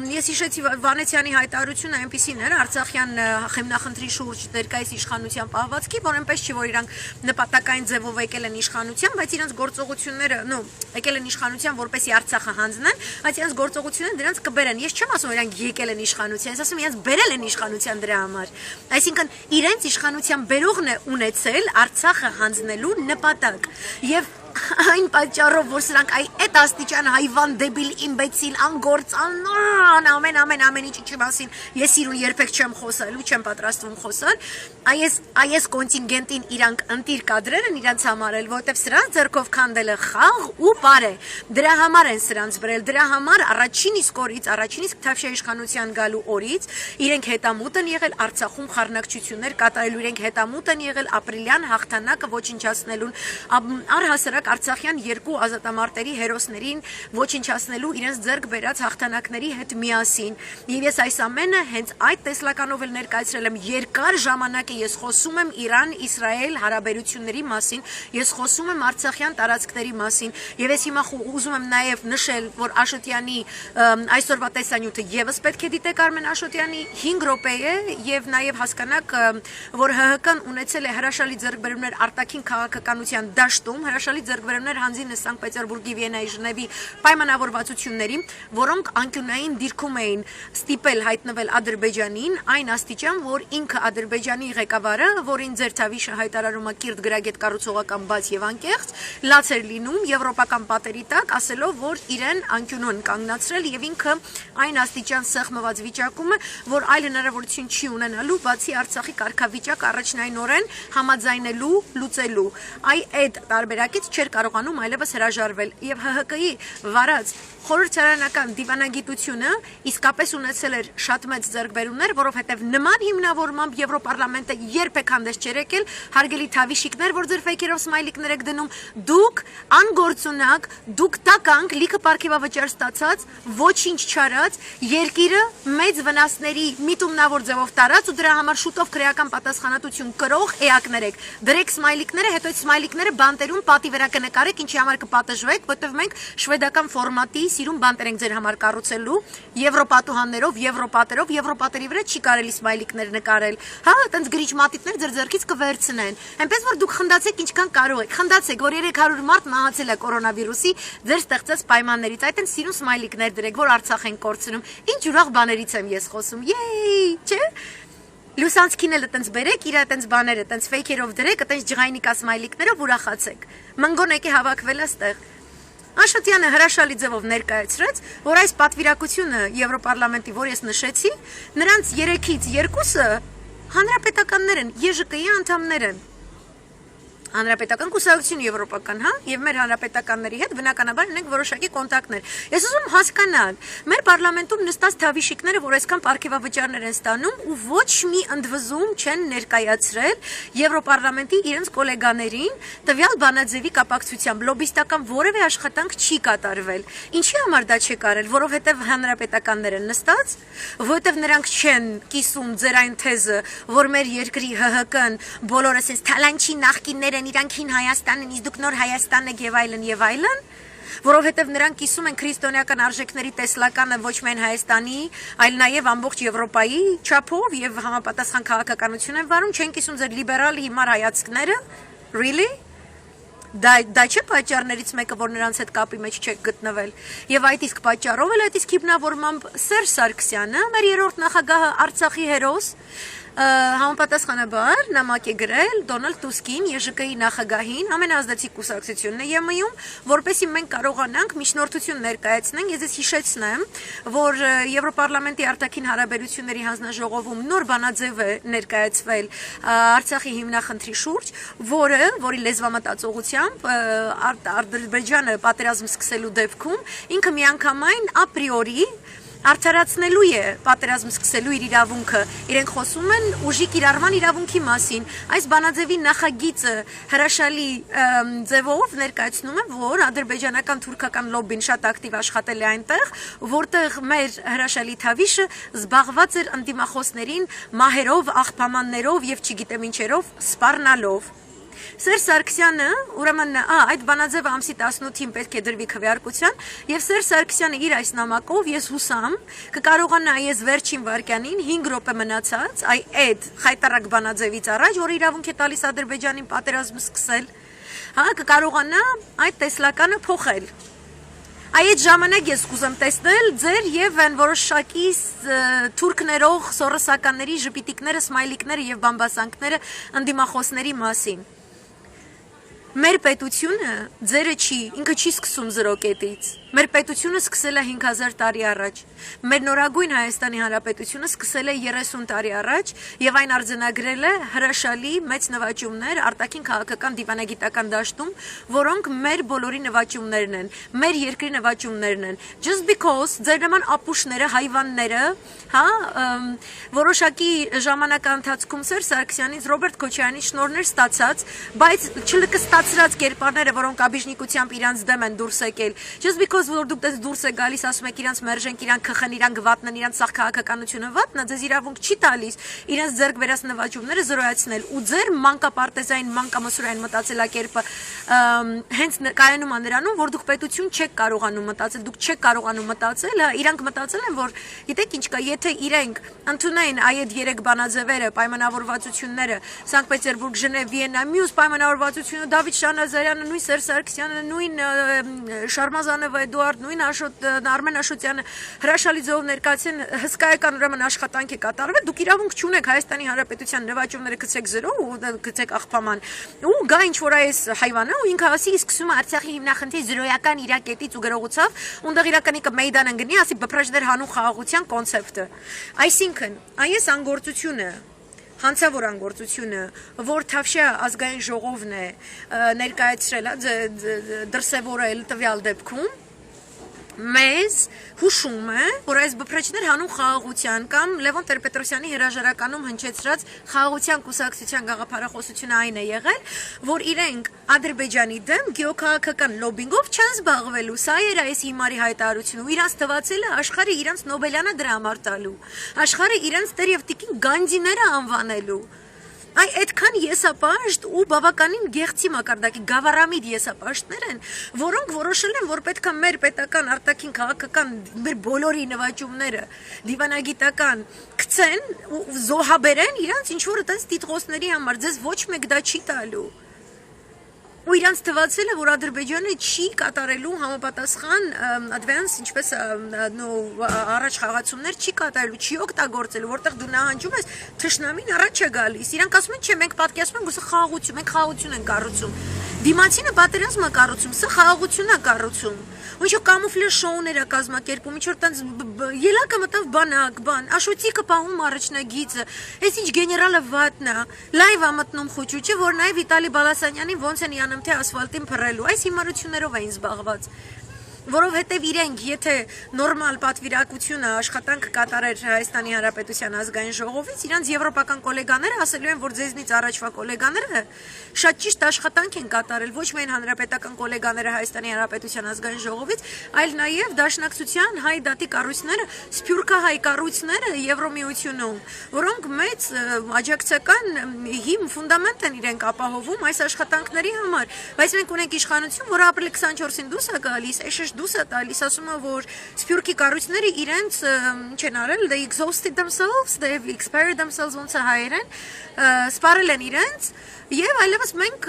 ես հիշեցի Վանեցյանի հայտարարությունը այնպեսին էր Արցախյան խմնախնդրի շուրջ ներկայիս իշխանության պահվածքի, որ այնպես չի, որ իրանք նպատակային ձևով եկել են իշխանության, բայց իրանք գործողությունները, եկել են իշխանության, որպեսզի Արցախը հանձնեն, բայց իրանք գործողությունները դրանց կբերեն։ Ես չեմ ասում, իրանք եկել են իշխանության, ես ասում իրանք բերել են իշխանության դրա համար։ Այսինքն իրենց իշխանության բերողն է ունեցել Արցախը հանձնելու նպատակ։ Եվ այն պատճառով, որ սրանք այդ աստիճան հայվան դեբիլ իմբեցիլ անգործան ամեն ինչի մասին ես իրուն երբեք չեմ խոսալու, չեմ պատրաստվում խոսալ, այս կոնտինգենտին իրանք ընտիր կադրեր են իրանց համարել, որտեվ սրանց ձեռքով քանդելը խաղ ու պար է, դրա համար են սրանց բրել, դրա համար առաջին իսկ օրից, առաջին իսկ Թավշյա իշխանության գալու օրից իրենք հետամուտ են եղել Արցախում խառնակցություններ կատարելու, իրենք հետամուտ են եղել ապրիլյան հաղթանակը ոչնչացնելուն, առհասարակ Արցախյան երկու ազատամարտերի հերոսներին ոչնչացնելու իրենց ձեռք բերած հաղթանակների հետ միասին։ Եվ ես այս ամենը հենց այդ տեսլականով էլ ներկայացրել եմ երկար ժամանակ ես խոսում եմ Իրան-Իսրայել հարաբերությունների մասին, ես խոսում եմ Արցախյան տարածքների մասին, եւ ես հիմա ուզում եմ նաեւ նշել, որ Աշոտյանի այսօրվա տեսանյութը եւս պետք է դիտեք Արմեն Աշոտյանի 5 րոպե է եւ նաեւ հասկանաք, որ ՀՀԿ-ն ունեցել է հրաշալի ձեռքբերումներ արտաքին քաղաքականության դաշտում, հրաշալի ձեռքբերումներ հանձինը Սանկտ Պետերբուրգի, Վիեննայի, Ժնևի պայմանավորվածությունների, որոնք անկյունային դիրքում էին ստիպել հայտնվել Ադրբեջանին, այն աստիճան, որ ինքը Ադրբեջանի ղեկավարը, որին ձեր Թավիշը հայտարարում է կիրթ գրագետ կառուցողական բաց եւ անկեղծ, լաց էր լինում եվրոպական պատերի տակ, ասելով, որ իրեն անկյունուն կանգնացրել եւ ինքը այն աստիճան սեղմված վիճակում է, որ այլ հնարավորություն չի ունենալու, բացի Արցախի կարգավիճակ առաջնայինորեն համաձայնելու, լուծելու։ Այդ տարբերակից չէր կարողանում այլևս հրաժարվել եւ ՀՀԿ-ի վարած խորհրդարանական դիվանագիտությունը իսկապես ունեցել էր շատ մեծ ձեռքբերումներ, որովհետեւ նման հիմնավորմամբ Եվրոպարլամենտը երբեք հանդես չէր եկել, հարգելի Թավիշիկներ, որ ձեր ֆեյքերով սմայլիկներ եք դնում, դուք անգործունակ, դուք տականք, լիքը պարգևավճար ստացած, ոչինչ չարած, երկիրը մեծ վնասների միտումնավոր ձևով տարած ու դրա համար շուտով քրեական պատասխանատվություն կրող էակներ եք։ Դրեք սմայլիկները, հետո այդ սմայլիկները բանտերում պատի վրա կնկարեք, ինչի համար կպատժվեք, որտեղ մենք շվեդական ֆորմատի սիրուն բանտեր ենք ձեր համար կառուցելու, եվրոպատուհաններով, եվրոպատերով, եվրոպատերի վրա չի կարելի սմայլիկներ նկարել։ Հա, այտենց գրիչ մատիտներ ձեր ձեռքից կվերցնեն։ Այնպես որ դուք խնդացեք ինչքան կարող եք։ Խնդացեք, որ 300 մարդ մահացել է կորոնավիրուսի ձեր ստեղծած պայմաններից։ Այտենց սիրուն սմայլիկներ դրեք, որ Արցախ են կորցնում։ Ինչ ուրախ բաներից եմ ես խոսում։ Եյ, չէ՞։ Լուսանցքին էլ այտենց բերեք, իր այտենց բաները, այտենց ֆեյքերով դրեք, այտենց ջղայնիկա սմայլիկներով ուրախացեք։ Մնգոն եկե հավաքվել այստեղ։ Աշոտյանը հրաշալի ձևով ներկայացրեց, որ այս պատվիրակությունը Եվրոպարլամենտի, որ ես նշեցի, նրանց 3-ից 2-ը հանրապետականներ են, ԵԺԿ-ի անդամներ են։ Հանրապետական կուսակցություն եվրոպական, հա, եւ մեր հանրապետականների հետ բնականաբար ունենք որոշակի կոնտակտներ։ Ես ուզում հասկանալ, մեր parlamentum նստած Թավիշիկները, որ այսքան պարգևավճարներ են ստանում ու ոչ մի ընդվզում չեն ներկայացրել Եվրոպարլամենտի իրենց գոլեգաներին, տվյալ բանաձևի կապակցությամբ լոբիստական որևէ աշխատանք չի կատարվել։ Ինչի համար դա չի կարել, որովհետեւ հանրապետականներ են նստած, որովհետեւ նրանք չեն կիսում ձեր այն թեզը, որ մեր երկրի ՀՀԿ-ն բոլորը sense թալանչի նախկիններ իրանք հին Հայաստանն իսկ դուք նոր Հայաստանն եք եւ այլն, որովհետեւ նրանք կիսում են քրիստոնեական արժեքների տեսլականը ոչ միայն Հայաստանի, այլ նաեւ ամբողջ Եվրոպայի չափով եւ համապատասխան քաղաքականություն են վարում, չեն կիսում ձեր լիբերալ հիմար հայացքները, really? Դա չէ պատճառներից մեկը, որ նրանց հետ կապի մեջ չեք գտնվել։ Եվ այդ իսկ պատճառով էլ այդ իսկ հիմնավորմամբ Սերժ Սարգսյանը, մեր երրորդ նախագահը, Արցախի հերոս, Համապատասխանաբար նամակ է գրել Դոնալդ Տուսկին, ԵԺԿ-ի նախագահին, ամենաազդեցիկ կուսակցությունն է ԵՄ-ում, որպեսզի մենք կարողանանք միջնորդություն ներկայացնենք։ Ես հիշեցնեմ, որ Եվրոպարլամենտի արտաքին հարաբերությունների հանձնաժողովում նոր բանաձև է ներկայացվել Արցախի հիմնախնդրի շուրջ, որի լեզվամտածողությամբ Ադրբեջանը պատերազմ սկսելու դեպքում ինքը միանգամայն ապրիորի արդարացնելու է պատերազմ սկսելու իր իրավունքը։ Իրենք խոսում են ուժի կիրառման իրավունքի մասին։ Այս բանաձևի նախագիծը հրաշալի ձևով ներկայացնում է, որ ադրբեջանական թուրքական լոբբին շատ ակտիվ աշխատել է այնտեղ, որտեղ մեր հրաշալի թավիշը զբաղված էր ընդդիմախոսներին մահերով, աղբամաններով եւ չգիտեմ ինչերով սպառնալով։ Սերժ Սարգսյանը, ուրեմն, այդ բանաձևը ամսի 18-ին պետք է դրվի քվեարկության, եւ Սերժ Սարգսյանը իր այս նամակով ես հուսամ կկարողանա այս վերջին վարքյանին 5 րոպե մնացած այդ խայտարակ բանաձևից առաջ, որ իրավունք է տալիս Ադրբեջանին պատերազմ սկսել, կկարողանա այդ տեսլականը փոխել։ Այդ ժամանակ ես կուզեմ տեսնել ձեր եւ այն որոշակի թուրքներով սորոսականների ժպիտիկները, սմայլիկները եւ բամբասանքները ընդդիմախոսների մասին։ Մեր պետությունը ձերը չի, ինքը չի սկսում 0 կետից։ Մեր պետությունը սկսել է 5000 տարի առաջ։ Մեր նորագույն Հայաստանի Հանրապետությունը սկսել է 30 տարի առաջ եւ այն արձանագրել է հրաշալի մեծ նվաճումներ արտաքին քաղաքական դիվանագիտական դաշտում, որոնք մեր բոլորի նվաճումներն են, մեր երկրի նվաճումներն են։ Just because ձեր նման ապուշները, հայվանները, որոշակի ժամանակահատվածում Սերժ Սարգսյանից Ռոբերտ Քոչարյանի շնորհներ ստացած, բայց չլկստացրած կերպարները, որոնք աբիժնիկությամբ իրանց դեմ են դուրս եկել։ Just because որ դուք դուրս եք գալիս, ասում եք իրանց մերժենք, իրան քխեն, իրան գվատնեն, իրանց սաղ քաղաքականությունը վատնա, ձեզ իրավունք չի տալիս իրենց ձեռք բերած նվաճումները զրոյացնել ու ձեր մանկապարտեզային, մանկամասուրային մտածելակերպը հենց կայանում է նրանում, որ դուք պետություն չեք կարողանում մտածել, դուք չեք կարողանում մտածել, իրանք մտածել են, որ գիտեք ինչ կա, եթե իրենք ընդունեն այդ 3 բանաձևերը, պայմանավորվածությունները, Սանկտ Պետերբուրգ, Ժնև, Վիեննա, մյուս պայմանավորվածությունը, Դավիթ Շանազարյանը, նույն Սերժ Սարգսյանը, նույն Շարմազանովը, Էդուարդ, նույն Արմեն Աշոտյանը հրաշալի ձևով ներկայացին հսկայական ուրեմն աշխատանք է կատարվել, դուք իրավունք չունեք Հայաստանի Հանրապետության նվաճումները գցեք 0 ու գցեք աղբաման։ Ու գա ինչ որ այս հայվանը ու ինքը ասի սկսում է Արցախի հիմնախնդրի զրոյական իրակետից ու գրողությամբ, ունդեղ իրականի կմեյդան ընկնի, ասի բփրաժներ հանուն խաղաղության կոնցեպտը։ Այսինքն, այս անգործությունը հանցավոր անգործությունը, որ Թավշյա ազգային ժողովն է ներկայացրել, դրսևորել տվյալ դեպքում, մեզ հուշում է, որ այս բփրեչներ հանուն խաղաղության կամ Լևոն Տեր-Պետրոսյանի հրաժարականում հնչեցրած խաղաղության կուսակցության գաղափարախոսությունը այն է եղել, որ իրենք Ադրբեջանի դեմ գեոքաղաքական լոբինգով չեն զբաղվելու, սա էր այս հիմարի հայտարարությունը, ու իրանց թվացել է աշխարհը իրանց Նոբելյանը դրա համար տալու, աշխարհը իրանց Տեր եւ Տիկին Գանդիները անվանելու։ Այդքան եսապաշտ ու բավականին գեղցի մակարդակի գավառամիտ եսապաշտներ են, որոնք որոշել են, որ պետք է մեր պետական արտաքին քաղաքական մեր բոլորի նվաճումները դիվանագիտական գցեն ու զոհաբերեն իրանց ինչ որ այդպես տիտղոսների համար, ձեզ ոչ մեկ դա չի տալու։ Ու իրանց թվացել է, որ Ադրբեջանը չի կատարելու համապատասխան advance, ինչպես առաջ խաղացումներ չի կատարելու, չի օգտագործելու, որտեղ դու նահանջում ես, թշնամին առաջ է գալիս։ Իրանք ասում են, չէ, մենք պատկերացնում ենք, գուցե խաղաղություն, մենք խաղաղություն ենք կառուցում։ Դիմացինը պատերազմ է կառուցում, սա խաղաղություն է կառուցում։ Ու ինչ-որ կամուֆլյաժ շոուներ է կազմակերպում, ինչ-որ տենց ելակը մտավ բանակ, աշոտիկը պահում առաջնագիծը, այս ինչ գեներալը վատնա, լայվ է մտնում խուճուճը, որ նաև Վիտալի Բալասանյանին ոնց են յանում թե ասֆալտին փռելու, այս հիմարություններով էին զբաղված։ Որովհետև իրենք, եթե նորմալ պատվիրակությունը աշխատանք կատարեր Հայաստանի Հանրապետության ազգային ժողովից, իրանց եվրոպական գոլեգաները ասելու են, որ ձեզնից առաջվա գոլեգաները շատ ճիշտ աշխատանք են կատարել, ոչ միայն հանրապետական գոլեգաները Հայաստանի Հանրապետության ազգային ժողովից, այլ նաև դաշնակցության հայ դատի կառույցները, սփյուռքահայ կառույցները Եվրոմիությունում, որոնք մեծ աջակցական հիմ ֆունդամենտ են իրենք ապահովում այս աշխատանքների համար, բայց մենք ունենք իշխանություն, որը ապրիլի 24-ին դուրս է գալիս, դուրս է տալիս, ասում է, որ սփյուռքի կառույցները իրենց ինչ են արել, they exhausted themselves, they have expired themselves, ոնց է հայերեն, սպառել են իրենց, Եվ այլևս մենք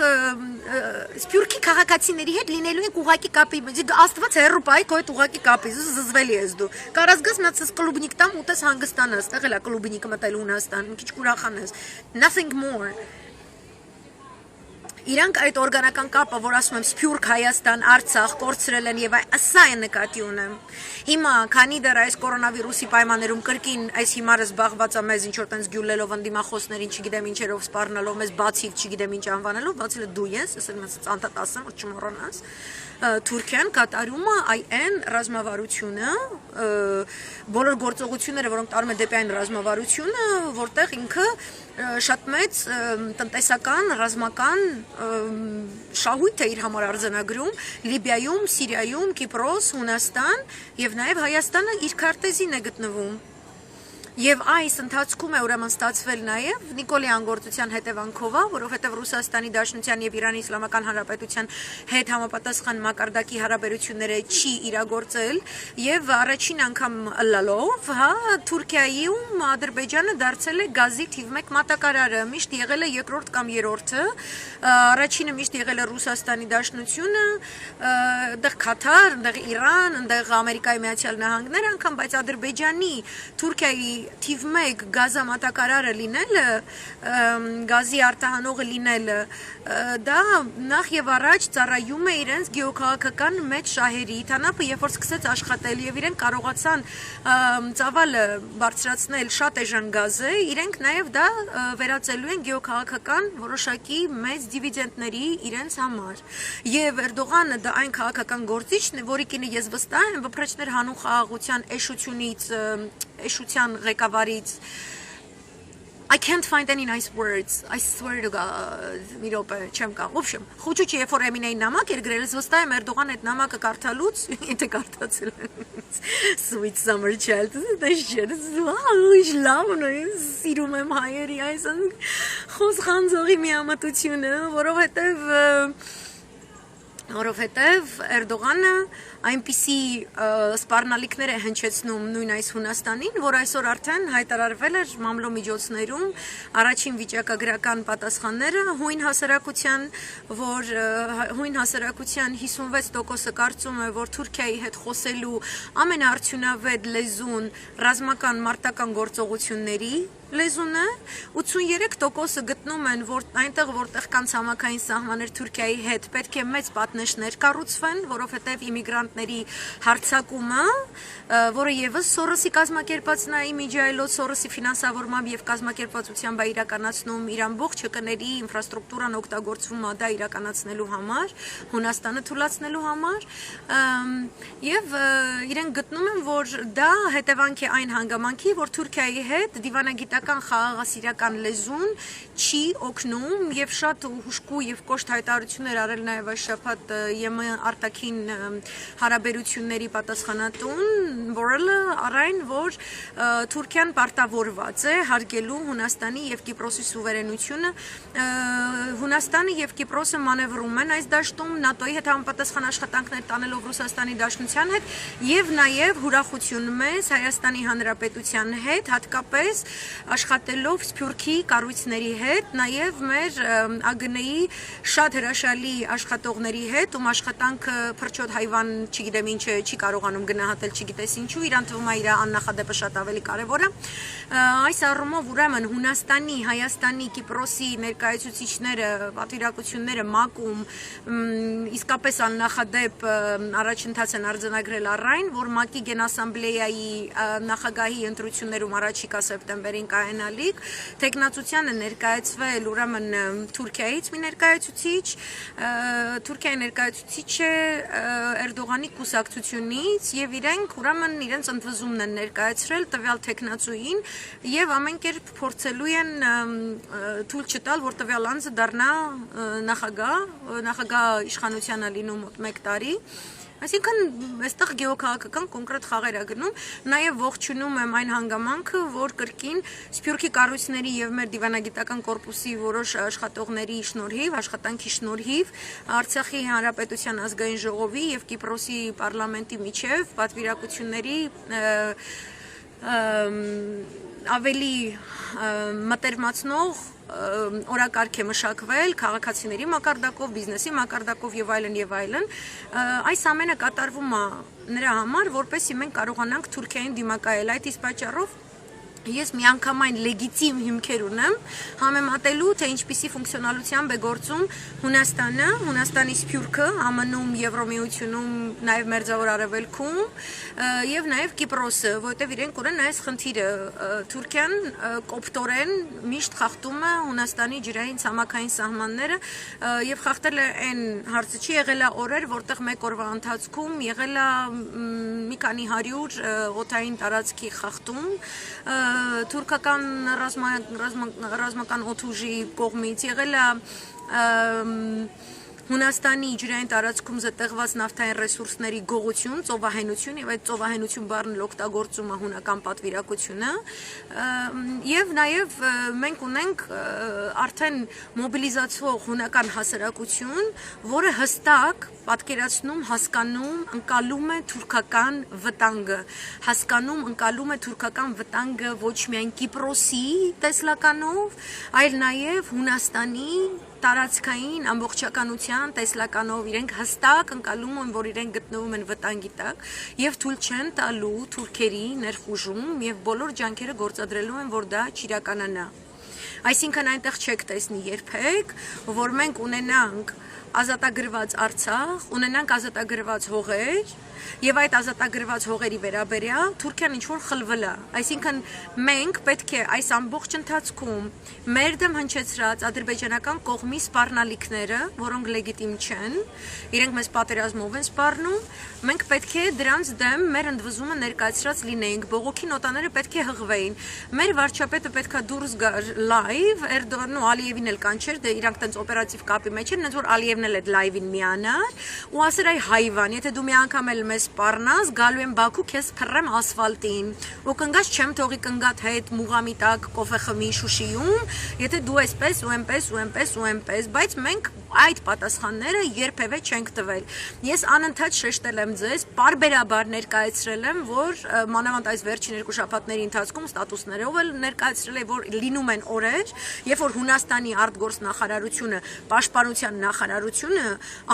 սփյուռքի քաղաքացիների հետ լինելու ենք ուղակի կապի մեջ, աստված հերրու բայ քո հետ ուղակի կապի, զզվելի ես դու։ Կարաս գաս մնացած կլուբնիկ տամ ուտես հանգստանաս, տեղ էլա կլուբնիկը մտել Հունաստան, մի քիչ կուրախանաս։ Nothing more. Իրանք այդ օրգանական կապը, որ ասում եմ Սփյուռք, Հայաստան, Արցախ կորցրել են եւ սա է նկատի ունեմ։ Հիմա քանի դեռ այս կորոնավիրուսի պայմաններում կրկին այս հիմարը զբաղված է մեզ ինչ որ տենց գյուլելով ընդդիմախոսներին, չգիտեմ ինչերով սպառնալով, մեզ բացիկ, չգիտեմ ինչ անվանելով, բացել դու ես, ասել մեզ անտատ ասեմ, որ չմոռանաս։ Թուրքիան կատարում է այն ռազմավարությունը, բոլոր գործողությունները, որոնք տարում է դեպի այն ռազմավարությունը, որտեղ ինքը շատ մեծ տնտեսական, ռազմական շահույթ է իր համար արձանագրում Լիբիայում, Սիրիայում, Կիպրոս, Հունաստան եւ նաեւ Հայաստանը իր քարտեզին է գտնվում։ Եվ այս ընթացքում է ուրեմն ստացվել նաև Նիկոլի անգործության հետևանքով, որովհետև Ռուսաստանի Դաշնության եւ Իրանի Իսլամական Հանրապետության հետ համապատասխան մակարդակի հարաբերությունները չի իրագործել եւ առաջին անգամ ըլլալով, Թուրքիայում Ադրբեջանը դարձել է գազի թիվ 1 մատակարարը, միշտ եղել է երկրորդ կամ երրորդը, առաջինը միշտ եղել է Ռուսաստանի Դաշնությունը, այնտեղ Քաթար, այնտեղ Իրան, այնտեղ Ամերիկայի Միացյալ Նահանգներ անգամ, բայց Ադրբեջանի Թուրքիայի թիվ 1 գազամատակարարը լինելը, գազի արտահանողը լինելը, դա նախ եւ առաջ ծառայում է իրենց գեոքաղաքական մեծ շահերի թանապը, երբ որ սկսեց աշխատել եւ իրենք կարողացան ծավալը բարձրացնել շատ էժան գազը, իրենք նաեւ դա վերածելու են գեոքաղաքական որոշակի մեծ դիվիդենդների իրենց համար։ Եվ Էրդողանը դա այն քաղաքական գործիչն է, որի կինը ես վստահ եմ, վպրեչներ հանուն խաղաղության էշության ղեկավարից I can't find any nice words. I swear to God. Մի րոպե, չեմ կարող։ В общем, խոչուչի երբ որ Էմինեին նամակ էր գրել, ես վստահ եմ Էրդողան այդ նամակը կարդալուց, եթե կարդացել Sweet summer child, դա ինչ լավն է, սիրում եմ հայերի այս խոսքանձողի միամտությունը, որովհետև Էրդողանը այնպիսի սպառնալիքներ է հնչեցնում նույն այս Հունաստանին, որ այսօր արդեն հայտարարվել էր մամլոմիջոցներում առաջին վիճակագրական պատասխանները հույն հասարակության, որ հույն հասարակության 56%-ը կարծում է, որ Թուրքիայի հետ խոսելու ամենաարդյունավետ լեզուն ռազմական մարտական գործողությունների լեզուն է, 83%-ը գտնում են, որ այնտեղ որտեղ կան ցամաքային սահմաններ Թուրքիայի հետ, պետք է մեծ պատնեշներ կառուցվեն, որովհետև իմիգրանտների հարձակումը, որը եւս Սորոսի կազմակերպածն է, իմիջայելով Սորոսի ֆինանսավորմամբ եւ կազմակերպվածությամբ է իրականացնում իր ամբողջ ՀԿ-ների ինֆրաստրուկտուրան օգտագործվում է դա իրականացնելու համար, Հունաստանը թույլատնելու համար, եւ իրենք գտնում են, որ դա հետևանք է այն հանգամանքի, որ Թուրքիայի հետ դիվանագիտական խաղաղասիրական լեզուն չի օգնում եւ շատ հուշկու եւ կոշտ հայտարարություններ արել նաեւ այս շաբաթ ԵՄ արտաքին հարաբերությունների պատասխանատուն Բորելը առայն որ Թուրքիան պարտավորված է հարգելու Հունաստանի եւ Կիպրոսի սուվերենությունը Հունաստանը եւ Կիպրոսը մանևրում են այս դաշտում ՆԱՏՕ-ի հետ համապատասխան աշխատանքներ տանելով Ռուսաստանի Դաշնության հետ եւ նաեւ հուրախություն մեզ Հայաստանի Հանրապետության հետ հատկապես աշխատելով Սփյուռքի կառույցների հետ, նաև մեր ԱԳՆ-ի շատ հրաշալի աշխատողների հետ, ում աշխատանքը փրչոտ հայվան, չգիտեմ ինչ է, չի կարողանում գնահատել, չգիտես ինչու, իրան թվում է իր աննախադեպը շատ ավելի կարևոր է։ Այս առումով ուրեմն Հունաստանի, Հայաստանի, Կիպրոսի ներկայացուցիչները, պատվիրակությունները ՄԱԿ-ում իսկապես աննախադեպ առաջընթաց են արձանագրել առայն, որ ՄԱԿ-ի Գենասամբլեայի նախագահի ընտրություններում առաջիկա սեպտեմբերին կայանալիք, տեխնացությանը ներկայացվել ուրեմն Թուրքիայից մի ներկայացուցիչ, Թուրքիայի ներկայացուցիչը Էրդողանի կուսակցությունից եւ իրենք ուրեմն իրենց ընդվզումն են ներկայացրել տվյալ տեխնացուին եւ ամեն կերպ փորձելու են թույլ չտալ, որ տվյալ անձը դառնա նախագահ իշխանությանը լինում մոտ 1 տարի Այսինքն, այստեղ գեոքաղաքական կոնկրետ խաղեր է գնում, նաև ողջունում եմ այն հանգամանքը, որ կրկին Սփյուռքի կառույցների եւ մեր դիվանագիտական կորպուսի որոշ աշխատողների շնորհիվ, աշխատանքի շնորհիվ Արցախի Հանրապետության ազգային ժողովի եւ Կիպրոսի պարլամենտի միջև պատվիրակությունների ավելի մտերմացնող օրակարգ է մշակվել քաղաքացիների մակարդակով, բիզնեսի մակարդակով եւ այլն, այս ամենը կատարվում է նրա համար, որպեսզի մենք կարողանանք Թուրքիային դիմակայել, այդ իսկ պատճառով ես միանգամայն լեգիտիմ հիմքեր ունեմ համեմատելու, թե ինչպիսի ֆունկցիոնալությամբ է գործում Հունաստանը, Հունաստանի Սփյուռքը, ԱՄՆ-ում, Եվրոմիությունում, նաև Մերձավոր Արևելքում եւ նաև Կիպրոսը, որտեղ իրենք ունեն այս խնդիրը Թուրքիան կոպտորեն միշտ խախտում է Հունաստանի ջրային ցամաքային սահմանները եւ խախտել է այն հարցը չի եղել է օրեր, որտեղ մեկ օրվա ընթացքում եղել է մի քանի 100 օդային տարածքի խախտում թուրքական ռազմական օդուժի կողմից եղել է Հունաստանի ջրային տարածքում զտեղված նավթային ռեսուրսների գողություն, ծովահենություն եւ այդ ծովահենություն բառն օգտագործում է հունական պատվիրակությունը եւ նաեւ մենք ունենք արդեն մոբիլիզացվող հունական հասարակություն, որը հստակ պատկերացնում, հասկանում, ընկալում է թուրքական վտանգը, հասկանում, ընկալում է թուրքական վտանգը ոչ միայն Կիպրոսի տեսլականով, այլ նաեւ Հունաստանի տարածքային ամբողջականության տեսլականով իրենք հստակ ընկալում են, որ իրենք գտնվում են վտանգի տակ եւ թույլ չեն տալու թուրքերի ներխուժում եւ բոլոր ջանքերը գործադրելու են, որ դա չիրականանա։ Այսինքն այնտեղ չեք տեսնի երբեք, որ մենք ունենանք ազատագրված Արցախ, ունենանք ազատագրված հողեր եւ այդ ազատագրված հողերի վերաբերյալ Թուրքիան ինչ որ խլվել է, այսինքն մենք պետք է այս ամբողջ ընթացքում մեր դեմ հնչեցրած ադրբեջանական կողմի սպառնալիքները, որոնք լեգիտիմ չեն, իրենք մեզ պատերազմով են սպառնում, մենք պետք է դրանց դեմ մեր ընդվզումը ներկայացրած լինեինք, բողոքի նոտաները պետք է հղվեին, մեր վարչապետը պետքա դուրս գար լայվ, Էրդողանն ու Ալիևին էլ կանչեր, դե իրանք տենց օպերատիվ կապի մեջ են, որ Ալիևն էլ այդ լայվին միանար ու ասեր այ հայվան, եթե դու մի անգամ էլ մեզ սպառնաս, գալու եմ Բաքու, քեզ փռեմ ասֆալտին ու կնգաս չեմ թողի կնգատ հետ մուղամի տակ կոֆե խմի Շուշիում, եթե դու այսպես ու այնպես, բայց մենք այդ պատասխանները երբևէ չենք տվել։ Ես անընդհատ շեշտել եմ ձեզ, պարբերաբար ներկայացրել եմ, որ մանավանդ այս վերջին 2 շաբաթների ընթացքում ստատուսներով էլ ներկայացրել եմ, որ լինում են օրեր, երբ որ Հունաստանի արտգործնախարարությունը, պաշտպանության նախարարությունը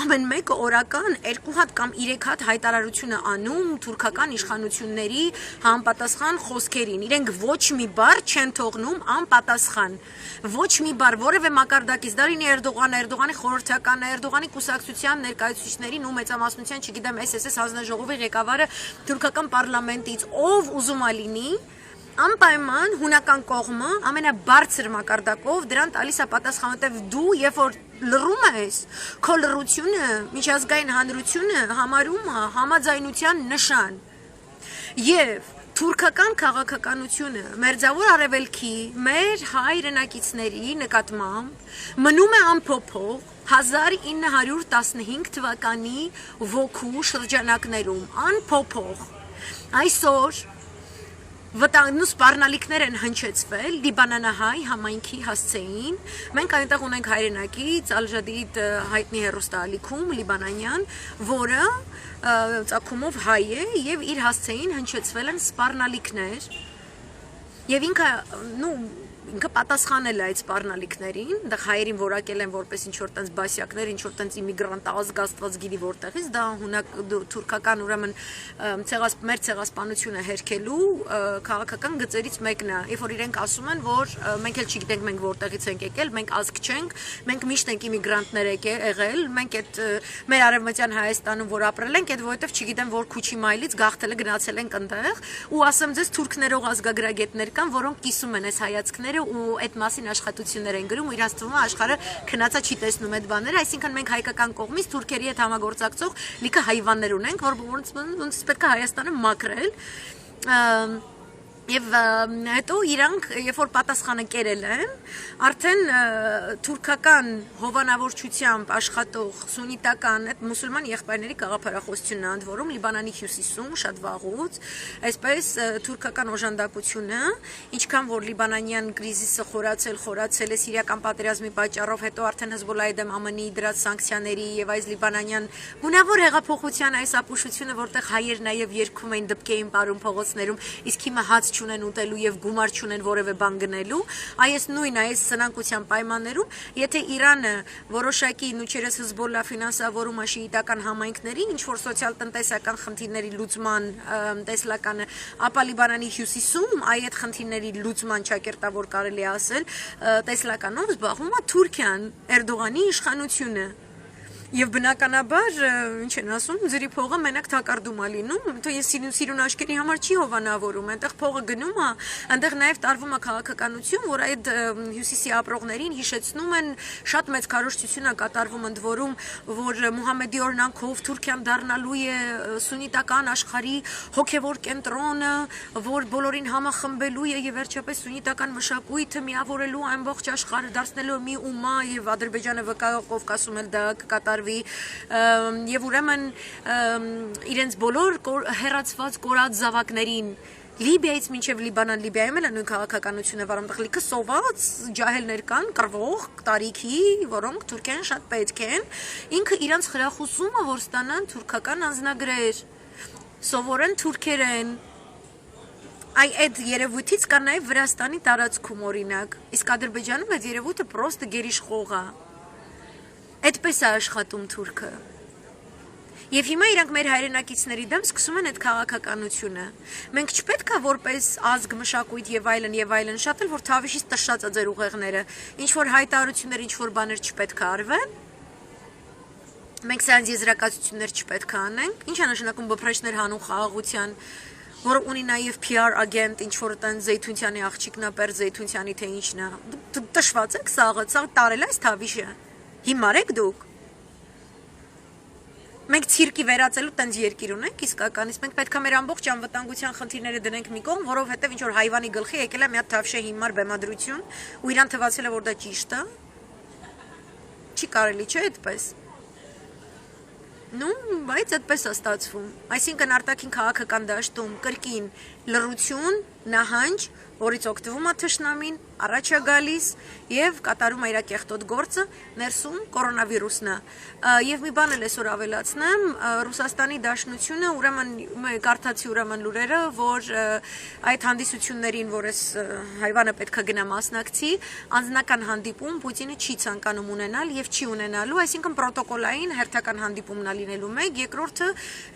ամեն մեկը օրական 2 հատ կամ 3 հատ հայտարարություն անում թուրքական իշխանությունների համապատասխան խոսքերին։ Իրենք ոչ մի բառ չեն թողնում անպատասխան։ Ոչ մի բառ, որևէ մակարդակից, դա լինի Էրդողանի խորհրդական Էրդողանի կուսակցության ներկայացուցիչներին ու մեծամասնության, չգիտեմ, SSS հանձնաժողովի ղեկավարը թուրքական պարլամենտից, ով ուզում է լինի, անպայման հունական կողմը ամենաբարձր մակարդակով դրան տալիս է պատասխան, որտեվ դու երբ որ լռում ես, քո լռությունը միջազգային հանրությունը համարում է համաձայնության նշան։ Եվ թուրքական քաղաքականությունը Մերձավոր Արևելքի մեր հայ իրենակիցների նկատմամբ մնում է անփոփոխ 1915 թվականի ոգու շրջանակներում, անփոփոխ։ Այսօր վտանգն ու սպառնալիքներ են հնչեցվել լիբանանահայ համայնքի հասցեին։ Մենք այնտեղ ունենք հայրենակից Ալ-Ջադիդ հայտնի հեռուստաալիքում լիբանանյան, որը ծագումով հայ է եւ իր հասցեին հնչեցվել են սպառնալիքներ եւ ինքը պատասխանել է այդ սպառնալիքներին, դա հայերին որակել են որպես ինչ որ տենց բասյակներ, ինչ որ տենց իմիգրանտ ազգաստված գիտի որտեղից, դա թուրքական ուրեմն մեր ցեղասպանությունը հերքելու քաղաքական գծերից մեկն է, երբ որ իրենք ասում են, որ մենք էլ չգիտենք մենք որտեղից ենք եկել, մենք ազգ չենք, մենք միշտ ենք իմիգրանտներ եղել, մենք այդ մեր արևմտյան Հայաստանում որ ապրել ենք, այդ որովհետև չգիտեմ որ քուչի մայլից գաղթել գնացել ենք այնտեղ, ու ասեմ ձեզ թուրքներով ազգագրագետներ կան, որոնք կիսում են այս հայացքները ու այդ մասին աշխատություններ են գրում, իրանց թվում է աշխարհը քնածա չի տեսնում այդ բաները, այսինքն մենք հայկական կողմից թուրքերի հետ համագործակցող լիքը հայվաններ ունենք, որոնց պետք է Հայաստանը մաքրել։ Եվ հետո իրանք, երբ որ պատասխանը կերել են, արդեն թուրքական հովանավորչությամբ աշխատող սուննիտական այդ մուսուլման եղբայրների գաղափարախոսությունն է ընդ որում Լիբանանի հյուսիսում շատ վաղուց, այսպես թուրքական օժանդակությունը, ինչքան որ լիբանանյան կրիզիսը խորացել է սիրիական պատերազմի պատճառով, հետո արդեն Հեզբոլայի դեմ ԱՄՆ-ի դրած սանկցիաների եւ այս լիբանանյան գունավոր հեղափոխության այս ապուշությունը, որտեղ հայեր նաեւ երգում էին դպկեին պարում փողոցներում, իսկ հիմա հաց չունեն ուտելու եւ գումար չունեն որևէ բան գնելու, այս նույն այս սնանկության պայմաններում, եթե Իրանը որոշակի նույնիսկ Հեզբոլլա ֆինանսավորում է շիիտական համայնքների, ինչ որ սոցիալ-տնտեսական խնդիրների լուծման տեսլականը, ապա Լիբանանի հյուսիսում այդ խնդիրների լուծման ճակերտավոր կարելի է ասել տեսլականով զբաղվում է Թուրքիան, Էրդողանի իշխանությունը Եվ բնականաբար, ինչ են ասում, ձերի փողը մենակ թակարդում է լինում, թե ես սիրուն աշկերի համար չի հովանավորում, այնտեղ փողը գնում է, այնտեղ նաև տարվում է քաղաքականություն, որ այդ հյուսիսի ապրողներին հիշեցնում են շատ մեծ քարոզչություն է կատարվում ընդ որում, որ Մուհամեդի օրնանքով Թուրքիան դառնալու է սուննիտական աշխարհի հոգևոր կենտրոնը, որ բոլորին համախմբելու է եւ վերջապես սուննիտական մշակույթը միավորելու ամբողջ աշխարհը դարձնելու մի ումմա եւ Ադրբեջանը վկայող Կովկասում էլ դա կկատարվի եւ ուրեմն իրենց բոլոր հերացված կորած զավակներին Լիբիայից մինչև Լիբանան, Լիբիայում էլ նույն քաղաքականությունը վարում տղլիկը սոված ջահելներ կան, կռվող, տարիքի, որոնք Թուրքիան շատ պետք են, ինքը իրանց խրախուսումը, որ ստանան թուրքական անձնագրեր, սովորեն թուրքերեն, այդ երևույթից կա նաև Վրաստանի տարածքում օրինակ, իսկ Ադրբեջանում այդ երևույթը պրոստը գերիշխող է, այդպես է աշխատում թուրքը Եվ հիմա իրանք մեր հայրենակիցների դեմ սկսում են այդ քաղաքականությունը։ Մենք չպետք է որպես ազգ մշակույթ եւ այլն շատել, որ թավիշից տշած է ձեր ուղեղները, ինչ որ հայտարարություններ, ինչ որ բաներ չպետք է արվեն։ Մենք սրանց եզրակացություններ չպետք է անենք։ Ինչ է նշանակում բփրեշներ հանուն խաղաղության, որ ունի նաեւ PR agent, ինչ որ տան Զեյթունցյանի աղջիկն է, Պեր Զեյթունցյանի թե ինչն է։ Տշված եք սաղը, սաղ տարել է այս թավիշը։ Հիմար եք դուք։ Մենք ցիրկի վերածելու տենց երկիր ունենք իսկականից մենք պետք է մեր ամբողջ անվտանգության խնդիրները դնենք մի կողմ, որովհետև ինչ որ հայվանի գլխի եկել է մի հատ թավշե հիմար բեմադրություն, ու իրան թվացել է որ դա ճիշտ է։ Չի կարելի չէ այդպես։ Ну, բայց այդպես է ստացվում։ Այսինքն արտաքին քաղաքական դաշտում կրկին լռություն, նահանջ, որից օգտվում է թշնամին, առաջ է գալիս եւ կատարում է իր կեղտոտ գործը, ներսում կորոնավիրուսն է։ Եվ մի բան էլ այսօր ավելացնեմ, Ռուսաստանի Դաշնությունը, ուրեմն կարդացի ուրեմն լուրերը, որ այդ հանդիսություններին, որ այս հայվանը պետք է գնա մասնակցի, անձնական հանդիպում Պուտինը չի ցանկանում ունենալ եւ չի ունենալու, այսինքն պրոտոկոլային հերթական հանդիպումն է լինելու մեկ, երկրորդը